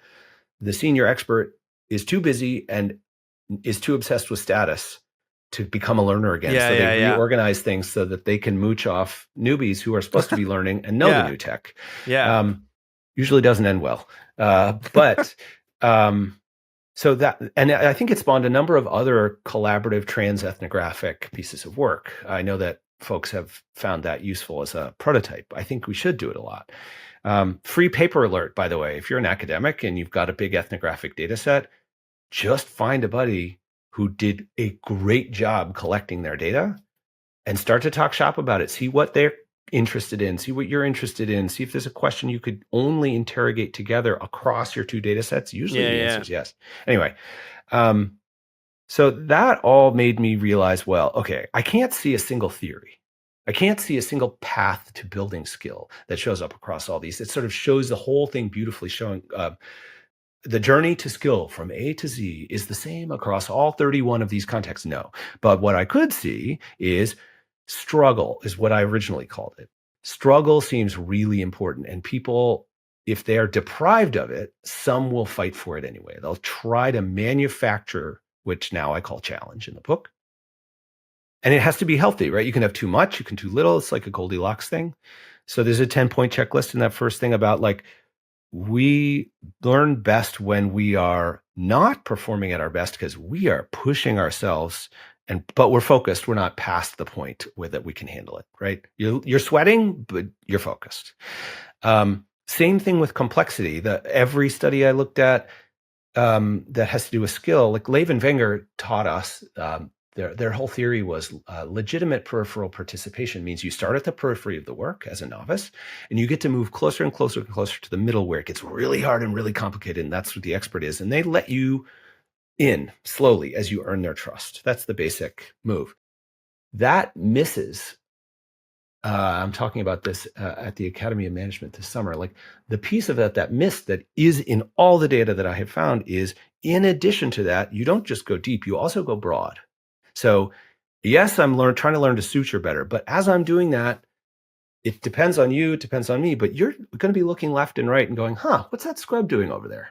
the senior expert is too busy and is too obsessed with status to become a learner again. Yeah, So yeah, they yeah. reorganize things so that they can mooch off newbies who are supposed to be learning and know the Yeah. new tech. Yeah. Usually doesn't end well. But so that, and I think it spawned a number of other collaborative trans-ethnographic pieces of work. I know that folks have found that useful as a prototype. I think we should do it a lot. Free paper alert, by the way. If you're an academic and you've got a big ethnographic data set, just find a buddy who did a great job collecting their data and start to talk shop about it. See what they're interested in, see what you're interested in, see if there's a question you could only interrogate together across your two data sets. Usually the answer is yes. Anyway, so that all made me realize, well, okay, I can't see a single theory. I can't see a single path to building skill that shows up across all these. It sort of shows the whole thing beautifully, showing the journey to skill from A to Z is the same across all 31 of these contexts. No, but what I could see is struggle is what I originally called it. Struggle seems really important, and people, if they are deprived of it, some will fight for it anyway. They'll try to manufacture, which now I call challenge in the book. And it has to be healthy, right? You can have too much, you can too little. It's like a Goldilocks thing. So there's a 10-point checklist in that first thing about like, we learn best when we are not performing at our best because we are pushing ourselves, but we're focused. We're not past the point where that we can handle it, right? You're sweating, but you're focused. Same thing with complexity. Every study I looked at that has to do with skill, like Levin Wenger taught us, their whole theory was legitimate peripheral participation means you start at the periphery of the work as a novice, and you get to move closer and closer and closer to the middle where it gets really hard and really complicated, and that's what the expert is. And they let you in slowly as you earn their trust. That's the basic move. That misses. I'm talking about this at the Academy of Management this summer. Like the piece of that missed that is in all the data that I have found is, in addition to that, you don't just go deep, you also go broad. So yes, I'm trying to learn to suture better, but as I'm doing that, it depends on you, it depends on me, but you're going to be looking left and right and going, what's that scrub doing over there?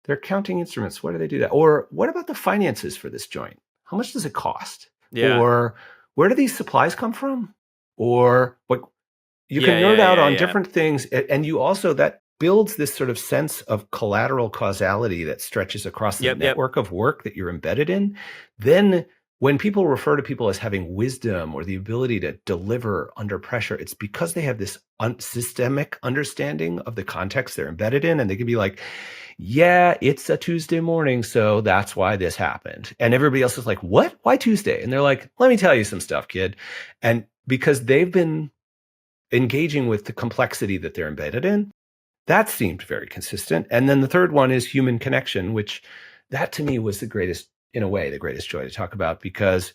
They're counting instruments. Why do they do that? Or what about the finances for this joint? How much does it cost? Yeah. Or where do these supplies come from? Or what? You can nerd out on different things. And you also, that builds this sort of sense of collateral causality that stretches across the network of work that you're embedded in. Then when people refer to people as having wisdom or the ability to deliver under pressure, it's because they have this systemic understanding of the context they're embedded in. And they can be like, yeah, it's a Tuesday morning, so that's why this happened. And everybody else is like, what? Why Tuesday? And they're like, let me tell you some stuff, kid. And because they've been engaging with the complexity that they're embedded in, that seemed very consistent. And then the third one is human connection, which that to me was the greatest, in a way, the greatest joy to talk about, because,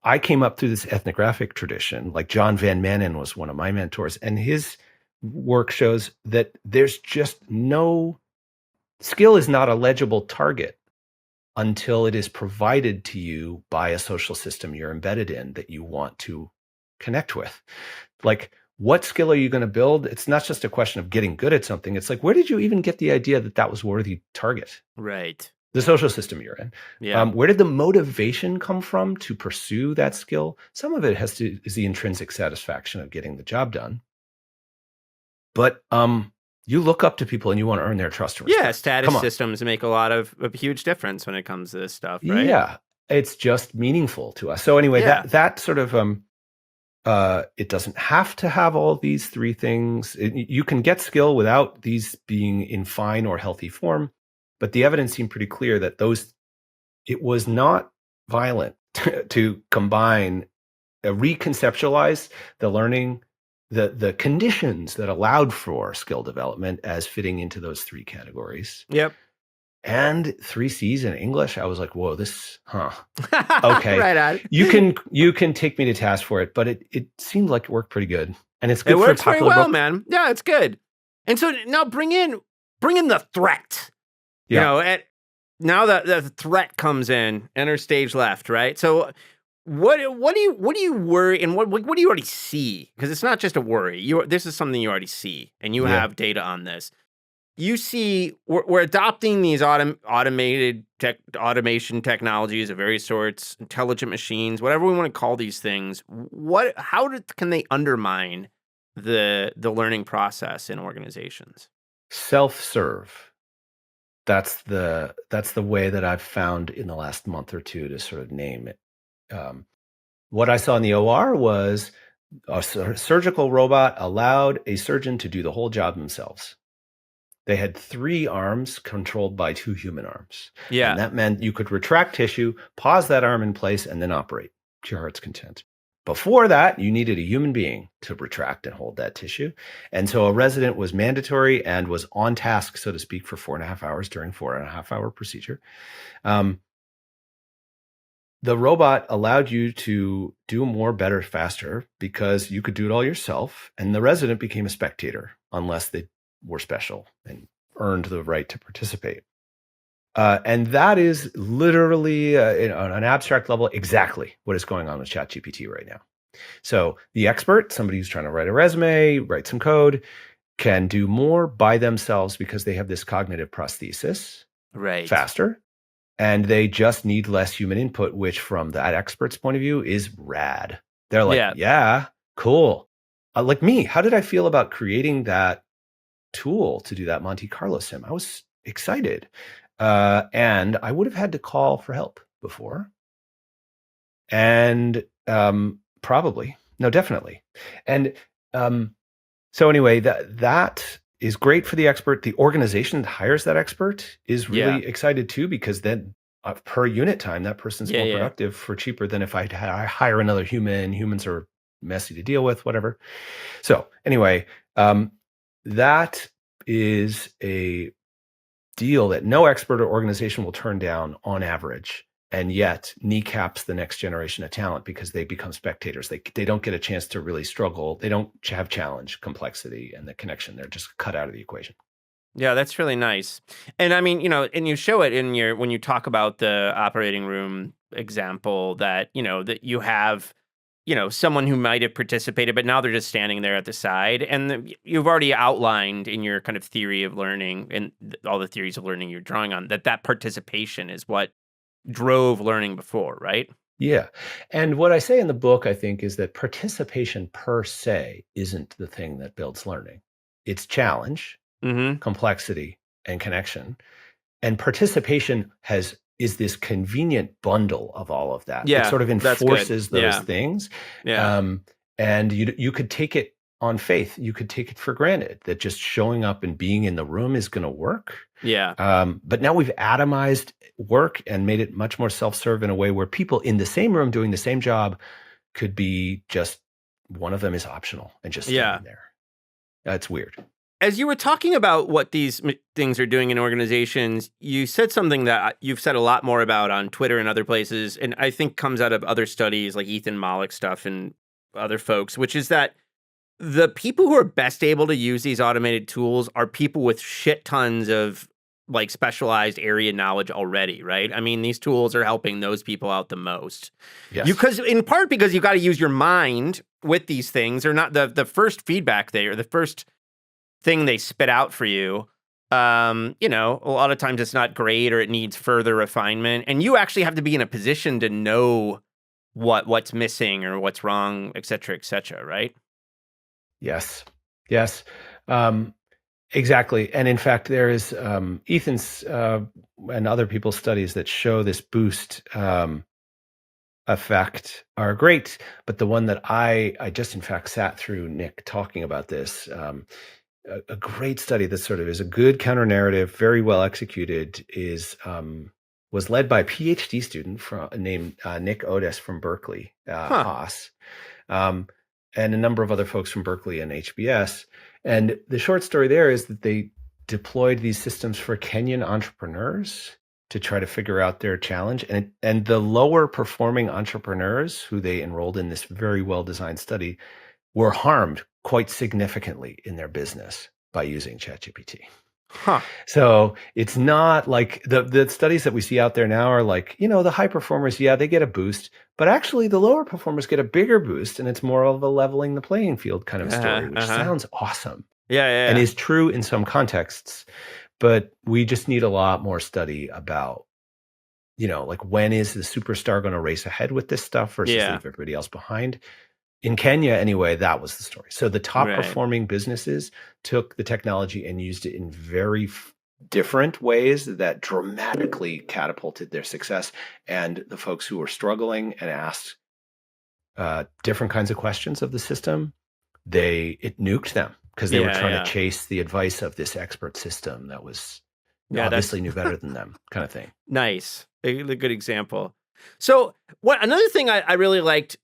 I came up through this ethnographic tradition. Like John Van Manen was one of my mentors, and his work shows that there's just no skill is not a legible target until it is provided to you by a social system you're embedded in that you want to connect with. Like, what skill are you going to build? It's not just a question of getting good at something. It's like, where did you even get the idea that that was a worthy target? Right. The social system you're in. Yeah. Where did the motivation come from to pursue that skill? Some of it is the intrinsic satisfaction of getting the job done. But you look up to people and you want to earn their trust and respect. Yeah, status systems make a huge difference when it comes to this stuff, right? Yeah, it's just meaningful to us. So anyway, that sort of it doesn't have to have all these three things. You can get skill without these being in fine or healthy form, but the evidence seemed pretty clear that it was not violent to combine, reconceptualize the learning, the conditions that allowed for skill development as fitting into those three categories. Yep. And 3 C's in English. I was like, whoa, okay. Right on. You can take me to task for it, but it seemed like it worked pretty good. And it's good for a popular very well, book. Man. Yeah, it's good. And so now bring in the threat. Yeah. Now that the threat comes in, enter stage left, right? So what do you worry, and what do you already see? Because it's not just a worry. This is something you already see, and you have data on this. you see we're adopting these automation technologies of various sorts, intelligent machines, whatever we want to call these things. Can they undermine the learning process in organizations? Self-serve. That's the way that I've found in the last month or two to sort of name it. What I saw in the OR was a surgical robot allowed a surgeon to do the whole job themselves. They had 3 arms controlled by 2 human arms. Yeah. And that meant you could retract tissue, pause that arm in place, and then operate to your heart's content. Before that, you needed a human being to retract and hold that tissue. And so a resident was mandatory and was on task, so to speak, for 4.5 hours during 4.5-hour procedure. The robot allowed you to do more, better, faster because you could do it all yourself. And the resident became a spectator unless they were special and earned the right to participate. And that is literally, on an abstract level, exactly what is going on with ChatGPT right now. So the expert, somebody who's trying to write a resume, write some code, can do more by themselves because they have this cognitive prosthesis faster. And they just need less human input, which from that expert's point of view is rad. They're like, yeah cool. Like me, how did I feel about creating that tool to do that Monte Carlo sim? I was excited. And I would have had to call for help before. And definitely. And so anyway, that is great for the expert. The organization that hires that expert is really excited too, because then per unit time, that person's more productive for cheaper than if I hire another human. Humans are messy to deal with, whatever. So anyway, that is a deal that no expert or organization will turn down on average, and yet kneecaps the next generation of talent because they become spectators. They don't get a chance to really struggle. They don't have challenge, complexity, and the connection. They're just cut out of the equation. Yeah, that's really nice. And I mean, and you show it in when you talk about the operating room example that you have, someone who might have participated, but now they're just standing there at the side. And you've already outlined in your kind of theory of learning and all the theories of learning you're drawing on that participation is what drove learning before, right? Yeah. And what I say in the book, I think, is that participation per se isn't the thing that builds learning. It's challenge, complexity, and connection. And participation is this convenient bundle of all of that. Yeah, it sort of enforces those things. Yeah. And you could take it on faith. You could take it for granted that just showing up and being in the room is going to work. Yeah. But now we've atomized work and made it much more self-serve in a way where people in the same room doing the same job could be just one of them is optional and just standing there. It's weird. As you were talking about what these things are doing in organizations, you said something that you've said a lot more about on Twitter and other places, and I think comes out of other studies like Ethan Mollick stuff and other folks, which is that the people who are best able to use these automated tools are people with shit tons of like specialized area knowledge already, right? I mean, these tools are helping those people out the most. Yes. Because you got to use your mind with these things. They're not the first feedback or the first thing they spit out for you. A lot of times it's not great or it needs further refinement. And you actually have to be in a position to know what's missing or what's wrong, et cetera, right? Yes. Exactly. And in fact, there is Ethan's and other people's studies that show this boost effect are great. But the one that I just, in fact, sat through Nick talking about this, a great study that sort of is a good counter narrative, very well executed, was led by a PhD student named Nick Otis from Berkeley, Haas, and a number of other folks from Berkeley and HBS. And the short story there is that they deployed these systems for Kenyan entrepreneurs to try to figure out their challenge. And the lower performing entrepreneurs who they enrolled in this very well-designed study were harmed quite significantly in their business by using ChatGPT. So it's not like the studies that we see out there now are like, the high performers, they get a boost, but actually the lower performers get a bigger boost, and it's more of a leveling the playing field kind of story, which sounds awesome. Yeah, yeah, and yeah. is true in some contexts, but we just need a lot more study about, like when is the superstar going to race ahead with this stuff versus Yeah. leave everybody else behind? In Kenya, anyway, that was the story. So the top Right. performing businesses took the technology and used it in very different ways that dramatically catapulted their success. And the folks who were struggling and asked different kinds of questions of the system, it nuked them because they were Yeah, trying yeah. to chase the advice of this expert system that was Yeah, that's obviously knew better than them, kind of thing. nice. A good example. So, another thing I really liked,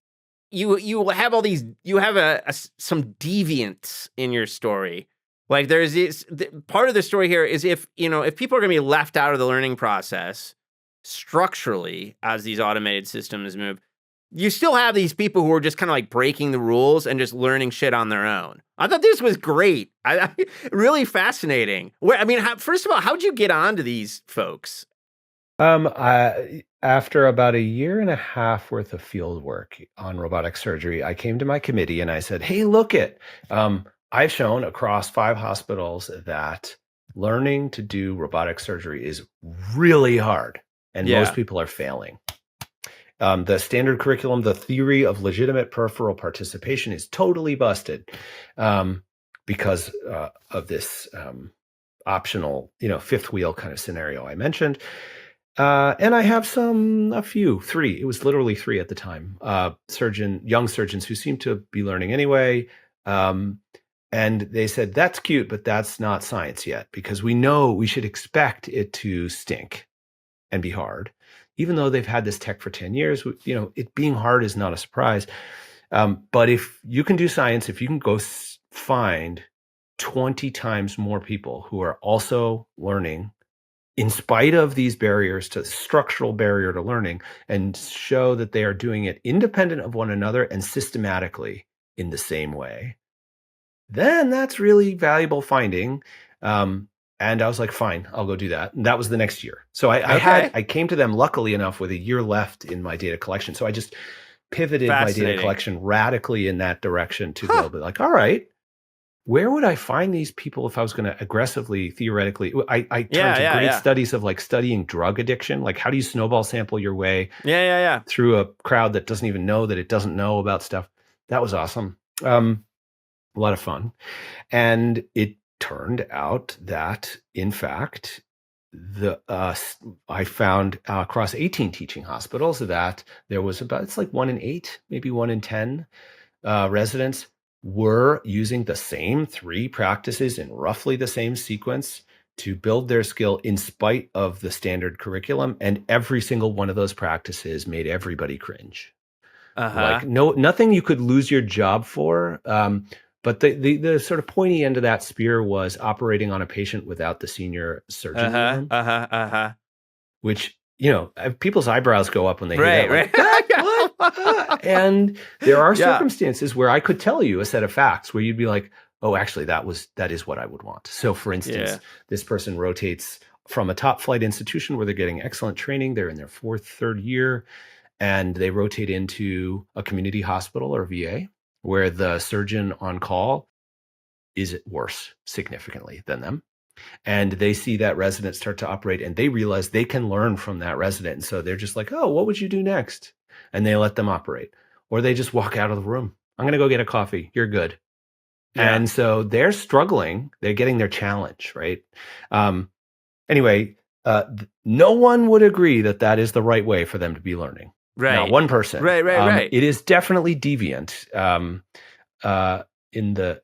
you have all these, you have some deviants in your story. Like there's part of the story here is if people are going to be left out of the learning process structurally as these automated systems move, you still have these people who are just kind of like breaking the rules and just learning shit on their own. I thought this was great. Really fascinating. First of all, how'd you get onto these folks? After about a year and a half worth of field work on robotic surgery, I came to my committee and I said, "Hey, look it. I've shown across 5 hospitals that learning to do robotic surgery is really hard, and Yeah. most people are failing. The standard curriculum, the theory of legitimate peripheral participation, is totally busted because of this optional, fifth wheel kind of scenario I mentioned." And I have 3. It was literally 3 at the time. Young surgeons who seemed to be learning anyway. And they said, "That's cute, but that's not science yet, because we know we should expect it to stink and be hard. Even though they've had this tech for 10 years, it being hard is not a surprise. But if you can do science, if you can go find 20 times more people who are also learning in spite of these barriers to structural barrier to learning, and show that they are doing it independent of one another and systematically in the same way, then that's really valuable finding." And I was like, "Fine, I'll go do that." And that was the next year. So I came to them luckily enough with a year left in my data collection. So I just pivoted my data collection radically in that direction to go, but like, all right, where would I find these people if I was going to aggressively, theoretically? I turned to great studies of like studying drug addiction. Like, how do you snowball sample your way through a crowd that doesn't even know that it doesn't know about stuff? That was awesome. A lot of fun. And it turned out that, in fact, I found across 18 teaching hospitals that there was it's like 1 in 8, maybe 1 in 10 residents were using the same 3 practices in roughly the same sequence to build their skill in spite of the standard curriculum. And every single one of those practices made everybody cringe. Like nothing you could lose your job for. But the sort of pointy end of that spear was operating on a patient without the senior surgeon. Which, people's eyebrows go up when they hear that. Like, what? And there are circumstances where I could tell you a set of facts where you'd be like, "Oh, actually, that is what I would want." So, for instance, this person rotates from a top flight institution where they're getting excellent training. They're in their 3rd year, and they rotate into a community hospital or VA where the surgeon on call is worse significantly than them. And they see that resident start to operate, and they realize they can learn from that resident. And so they're just like, "Oh, what would you do next?" And they let them operate. Or they just walk out of the room. "I'm going to go get a coffee. You're good." Yeah. And so they're struggling. They're getting their challenge, right? Anyway, no one would agree that is the right way for them to be learning. Right. Not one person. Right. It is definitely deviant in the,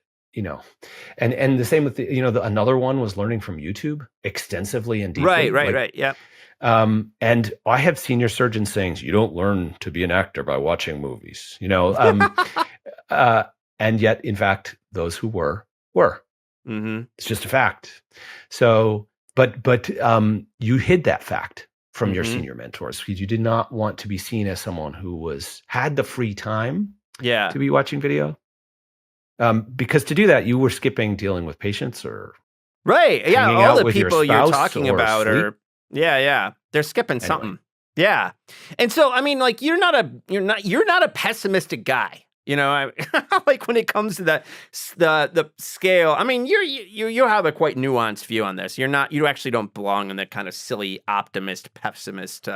and the same with another one was learning from YouTube extensively and deeply. Right. Yeah. And I have senior surgeons saying, "You don't learn to be an actor by watching movies," and yet, in fact, those who were. Mm-hmm. It's just a fact. So, but you hid that fact from your senior mentors because you did not want to be seen as someone who had the free time to be watching video. Because to do that, you were skipping dealing with patients or all the people you're talking about are they're skipping something. Yeah. And so, I mean, like, you're not a pessimistic guy. like when it comes to the scale. I mean, you have a quite nuanced view on this. You actually don't belong in that kind of silly optimist pessimist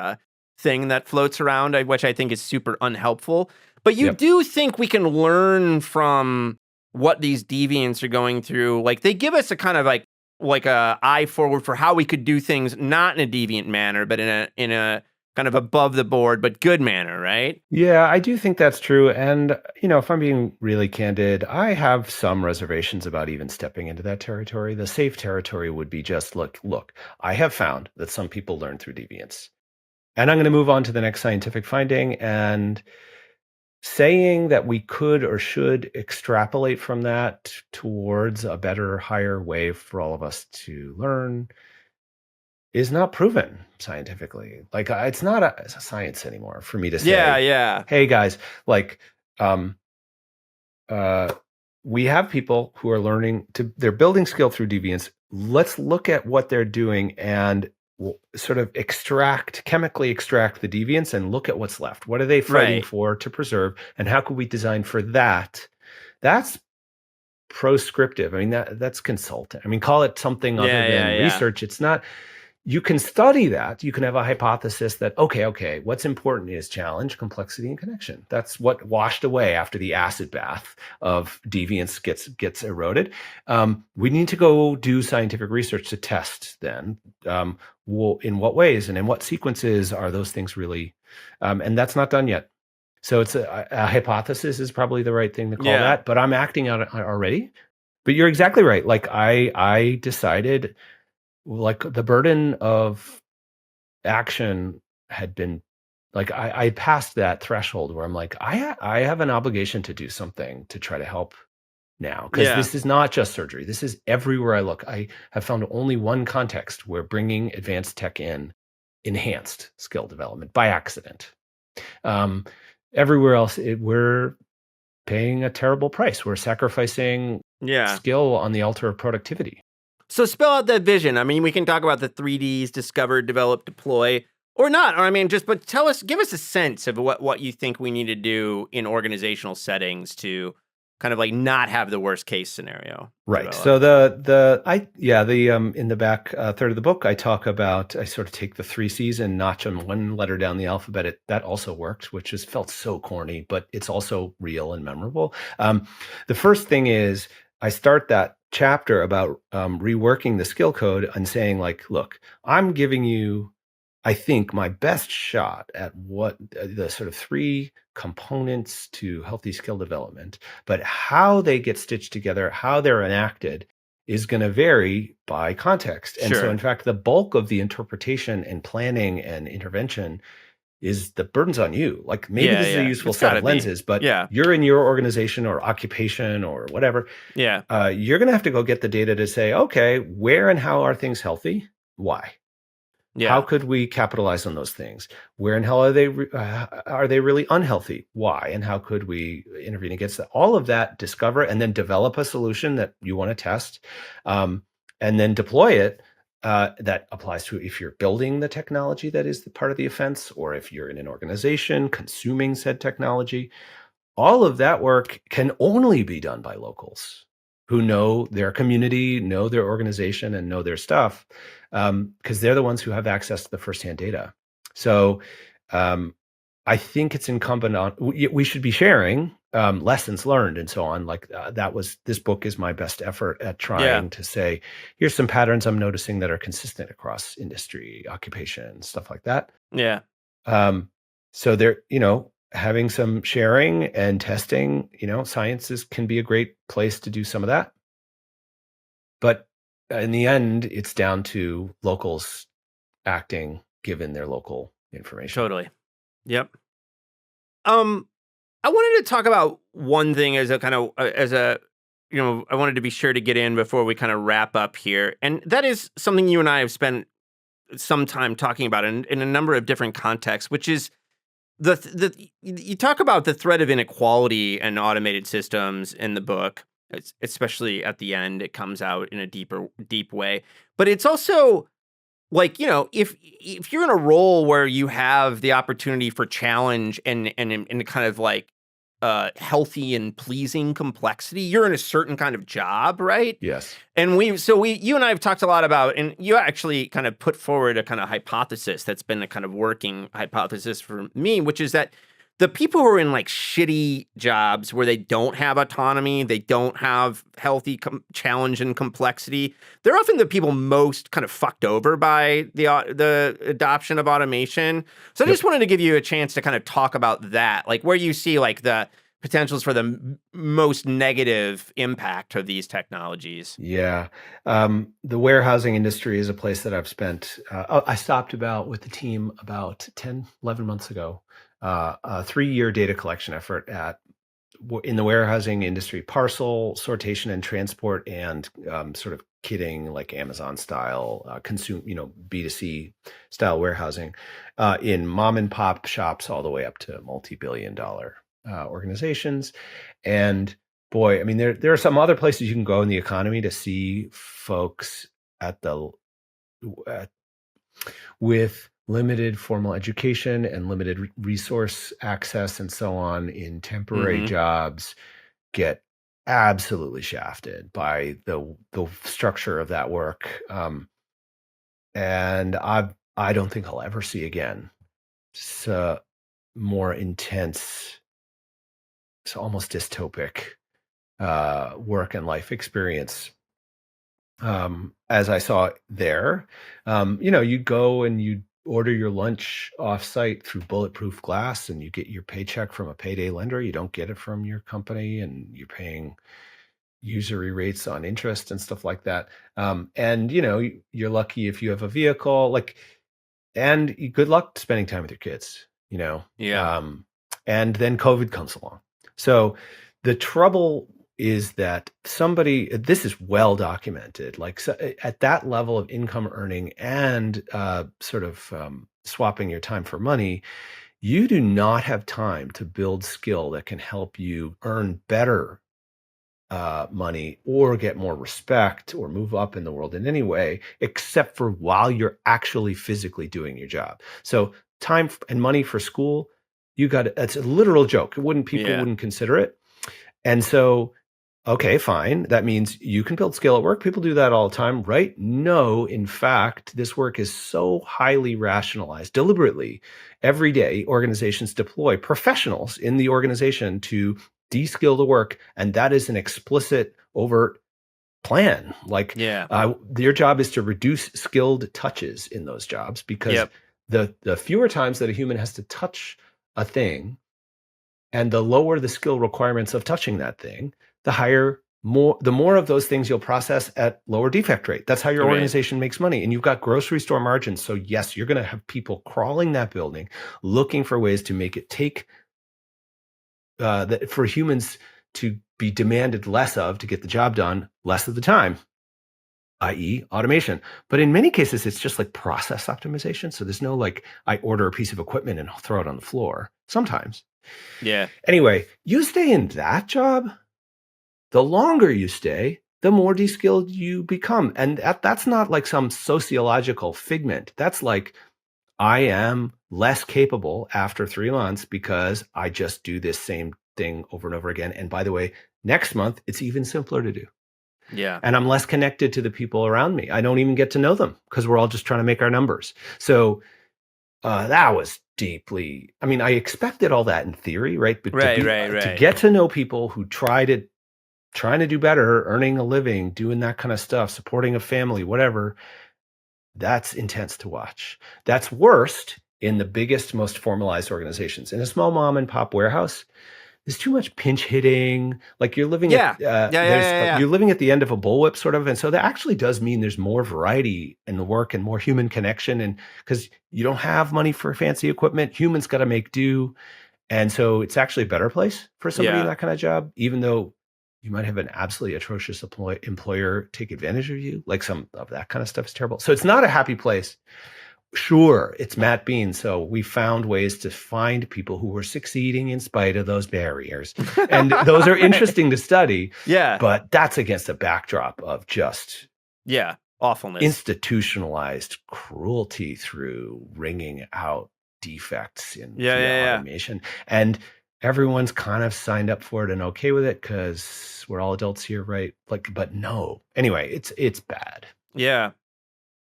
thing that floats around, which I think is super unhelpful. But you Yep. do think we can learn from what these deviants are going through. Like they give us a kind of like a eye forward for how we could do things not in a deviant manner, but in a kind of above the board but good manner, right? Yeah, I do think that's true. And, if I'm being really candid, I have some reservations about even stepping into that territory. The safe territory would be just look, I have found that some people learn through deviance. And I'm going to move on to the next scientific finding. And saying that we could or should extrapolate from that towards a better, higher way for all of us to learn is not proven scientifically. Like it's not a science anymore for me to say, Yeah. hey guys, like we have people who are they're building skill through deviance. Let's look at what they're doing and sort of chemically extract the deviance and look at what's left. What are they fighting for to preserve? And how could we design for that? That's proscriptive. I mean, that's consulting. I mean, call it something other than research. It's not. You can study that. You can have a hypothesis that, okay, what's important is challenge, complexity, and connection. That's what washed away after the acid bath of deviance gets eroded. We need to go do scientific research to test then in what ways and in what sequences are those things really, and that's not done yet. So it's a hypothesis is probably the right thing to call that, but I'm acting on it already. But you're exactly right. Like I decided, like the burden of action had been, like I passed that threshold where I'm like, I have an obligation to do something to try to help now, because this is not just surgery. This is everywhere I look. I have found only one context where bringing advanced tech in enhanced skill development by accident. Everywhere else, we're paying a terrible price. We're sacrificing skill on the altar of productivity. So spell out that vision. I mean, we can talk about the 3Ds: discover, develop, deploy, or not. Or I mean, but give us a sense of what you think we need to do in organizational settings to kind of like not have the worst case scenario. Right. So in the back third of the book, I sort of take the 3 C's and notch them one letter down the alphabet. That also worked, which has felt so corny, but it's also real and memorable. The first thing is I start that chapter about reworking the skill code and saying, like, look, I'm giving you, I think, my best shot at what the sort of 3 components to healthy skill development, but how they get stitched together, how they're enacted is going to vary by context. And so in fact, the bulk of the interpretation and planning and intervention is the burden's on you. Like maybe this is a useful set of lenses, but you're in your organization or occupation or whatever. You're going to have to go get the data to say, okay, where and how are things healthy? Why? How could we capitalize on those things? Where and how are they really unhealthy? Why? And how could we intervene against that? All of that, discover, and then develop a solution that you want to test, and then deploy it. That applies to if you're building the technology that is the part of the offense, or if you're in an organization consuming said technology. All of that work can only be done by locals who know their community, know their organization, and know their stuff, because they're the ones who have access to the firsthand data. So I think it's incumbent on, we should be sharing lessons learned and so on. Like this book is my best effort at trying to say, here's some patterns I'm noticing that are consistent across industry, occupation, stuff like that. So there, having some sharing and testing, sciences can be a great place to do some of that. But in the end, it's down to locals acting given their local information. Totally. Yep. I wanted to talk about one thing as a kind of, I wanted to be sure to get in before we kind of wrap up here. And that is something you and I have spent some time talking about in a number of different contexts, which is you talk about the threat of inequality and automated systems in the book, especially at the end. It comes out in a deep way. But it's also like, if you're in a role where you have the opportunity for challenge and kind of like healthy and pleasing complexity. You're in a certain kind of job, right? Yes. And you and I have talked a lot about, and you actually kind of put forward a kind of hypothesis that's been a kind of working hypothesis for me, which is that the people who are in like shitty jobs where they don't have autonomy, they don't have healthy challenge and complexity, they're often the people most kind of fucked over by the adoption of automation. So I just wanted to give you a chance to kind of talk about that, like where you see like the potentials for the most negative impact of these technologies. Yeah. The warehousing industry is a place that I've spent, I stopped with the team about 10, 11 months ago, a 3-year data collection effort in the warehousing industry, parcel sortation and transport, and sort of kitting, like Amazon style, B2C style warehousing, in mom and pop shops all the way up to multi-billion-dollar organizations. And boy, I mean, there are some other places you can go in the economy to see folks with limited formal education and limited resource access and so on in temporary jobs get absolutely shafted by the structure of that work. And I don't think I'll ever see again more intense, so almost dystopic work and life experience as I saw there. You go and you order your lunch offsite through bulletproof glass, and you get your paycheck from a payday lender. You don't get it from your company, and you're paying usury rates on interest and stuff like that. And you're lucky if you have a vehicle, and good luck spending time with your kids. Yeah. And then COVID comes along. So the trouble is that this is well documented, at that level of income earning and swapping your time for money, you do not have time to build skill that can help you earn better money or get more respect or move up in the world in any way, except for while you're actually physically doing your job. So time and money for school, that's a literal joke. People wouldn't consider it. And so, okay, fine. That means you can build skill at work. People do that all the time, right? No, in fact, this work is so highly rationalized deliberately. Every day, organizations deploy professionals in the organization to de-skill the work. And that is an explicit, overt plan. Your job is to reduce skilled touches in those jobs, because the fewer times that a human has to touch a thing, and the lower the skill requirements of touching that thing, the more of those things you'll process at lower defect rate. That's how your organization makes money. And you've got grocery store margins. So yes, you're going to have people crawling that building, looking for ways to make it take for humans to be demanded less of to get the job done less of the time, i.e. automation. But in many cases, it's just like process optimization. So there's no I order a piece of equipment and I'll throw it on the floor sometimes. Yeah. Anyway, you stay in that job, the longer you stay, the more de-skilled you become. And that's not like some sociological figment. That's like, I am less capable after 3 months because I just do this same thing over and over again. And by the way, next month, it's even simpler to do. Yeah. And I'm less connected to the people around me. I don't even get to know them because we're all just trying to make our numbers. So that was deeply, I expected all that in theory, right? But to get to know people who trying to do better, earning a living, doing that kind of stuff, supporting a family, whatever, that's intense to watch. That's worst in the biggest, most formalized organizations. In a small mom and pop warehouse, there's too much pinch hitting. Like you're living you're living at the end of a bullwhip sort of. And so that actually does mean there's more variety in the work and more human connection. And because you don't have money for fancy equipment, humans got to make do. And so it's actually a better place for somebody in that kind of job, even though you might have an absolutely atrocious employer take advantage of you. Like some of that kind of stuff is terrible. So it's not a happy place. Sure, it's Matt Beane. So we found ways to find people who were succeeding in spite of those barriers. And those are interesting to study. Yeah. But that's against a backdrop of just awfulness, institutionalized cruelty through wringing out defects in automation. And everyone's kind of signed up for it and okay with it because we're all adults here, right? Like, but no. Anyway, it's bad. Yeah.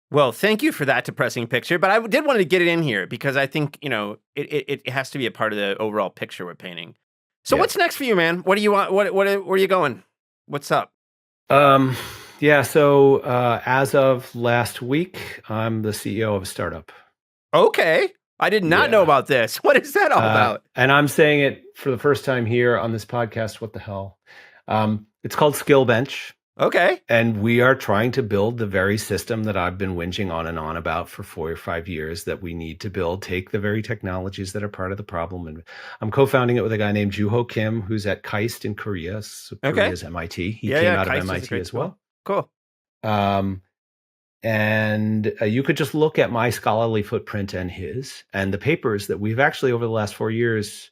Well, thank you for that depressing picture, but I did want to get it in here because I think, it has to be a part of the overall picture we're painting. So Yeah. what's next for you, man? What do you want? Where are you going? What's up? Yeah. So as of last week, I'm the CEO of a startup. Okay. I did not know about this. What is that all about? And I'm saying it for the first time here on this podcast. What the hell? It's called Skill Bench. Okay. And we are trying to build the very system that I've been whinging on and on about for 4 or 5 years that we need to build, take the very technologies that are part of the problem. And I'm co-founding it with a guy named Juho Kim, who's at KAIST in Korea. So Korea's MIT. He came out of MIT as well. Cool. And you could just look at my scholarly footprint and his, and the papers that we've actually over the last 4 years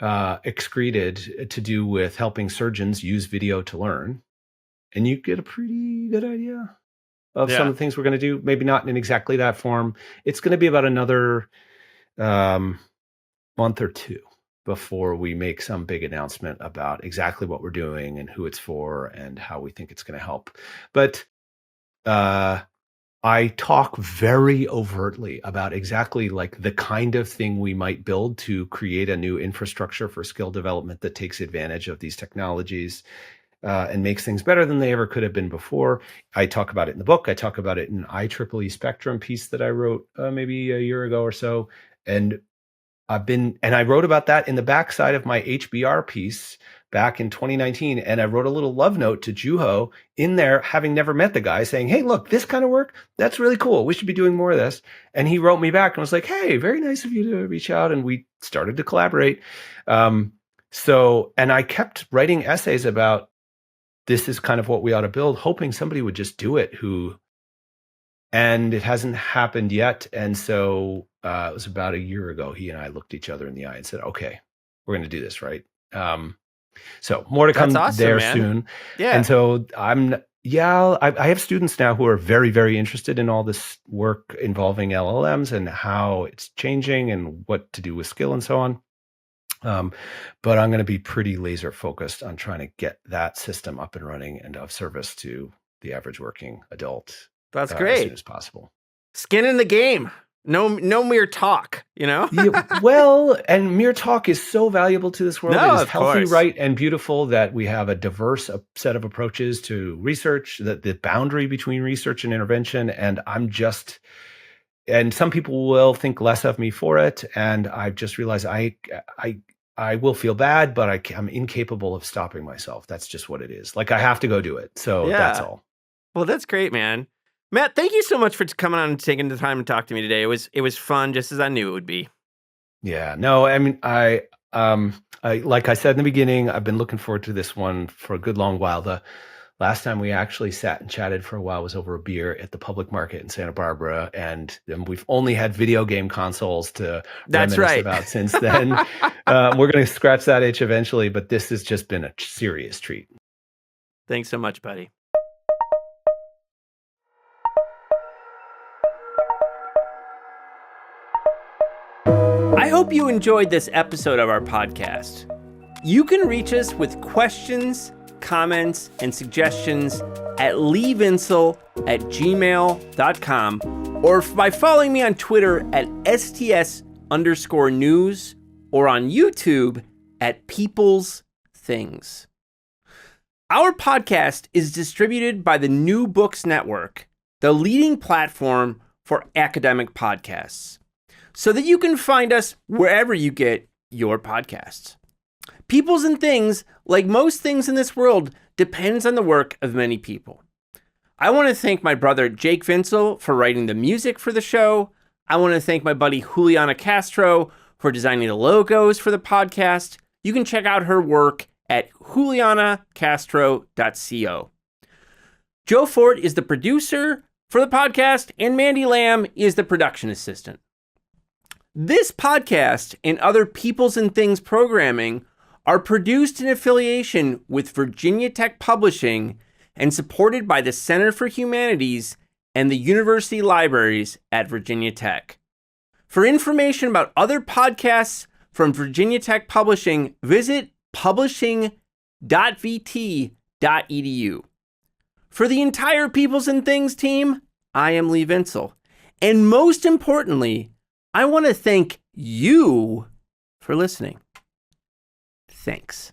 excreted to do with helping surgeons use video to learn. And you get a pretty good idea of some of the things we're going to do. Maybe not in exactly that form. It's going to be about another month or two before we make some big announcement about exactly what we're doing and who it's for and how we think it's going to help. But I talk very overtly about exactly like the kind of thing we might build to create a new infrastructure for skill development that takes advantage of these technologies. And makes things better than they ever could have been before. I talk about it in the book. I talk about it in an IEEE Spectrum piece that I wrote maybe a year ago or so. And I wrote about that in the backside of my HBR piece back in 2019. And I wrote a little love note to Juho in there, having never met the guy, saying, hey, look, this kind of work, that's really cool. We should be doing more of this. And he wrote me back and was like, hey, very nice of you to reach out. And we started to collaborate. And I kept writing essays about, this is kind of what we ought to build, hoping somebody would just do it and it hasn't happened yet. And so it was about a year ago, he and I looked each other in the eye and said, okay, we're going to do this, right? So more to come soon. Yeah. And so I have students now who are very, very interested in all this work involving LLMs and how it's changing and what to do with skill and so on. But I'm going to be pretty laser focused on trying to get that system up and running and of service to the average working adult. That's great. As soon as possible. Skin in the game. No mere talk, Yeah, well, and mere talk is so valuable to this world. No, it is healthy, right, and beautiful that we have a diverse set of approaches to research, that the boundary between research and intervention. And and some people will think less of me for it. And I've just realized I will feel bad, but I'm incapable of stopping myself. That's just what it is. Like I have to go do it. So that's all. Well, that's great, man. Matt, thank you so much for coming on and taking the time to talk to me today. It was fun, just as I knew it would be. Yeah, no, I mean, I like I said in the beginning, I've been looking forward to this one for a good long while. The last time we actually sat and chatted for a while was over a beer at the public market in Santa Barbara, and we've only had video game consoles to reminisce about since then. We're going to scratch that itch eventually, but this has just been a serious treat. Thanks so much, buddy. I hope you enjoyed this episode of our podcast. You can reach us with questions, comments, and suggestions at leevinsel@gmail.com or by following me on Twitter at STS_news or on YouTube at People's Things. Our podcast is distributed by the New Books Network, the leading platform for academic podcasts, so that you can find us wherever you get your podcasts. Peoples and Things, like most things in this world, depends on the work of many people. I want to thank my brother Jake Vinsel for writing the music for the show. I want to thank my buddy Juliana Castro for designing the logos for the podcast. You can check out her work at julianacastro.co. Joe Fort is the producer for the podcast, and Mandy Lamb is the production assistant. This podcast and other Peoples and Things programming are produced in affiliation with Virginia Tech Publishing and supported by the Center for Humanities and the University Libraries at Virginia Tech. For information about other podcasts, From Virginia Tech Publishing, visit publishing.vt.edu. For the entire Peoples and Things team, I am Lee Vinsel. And most importantly, I want to thank you for listening. Thanks.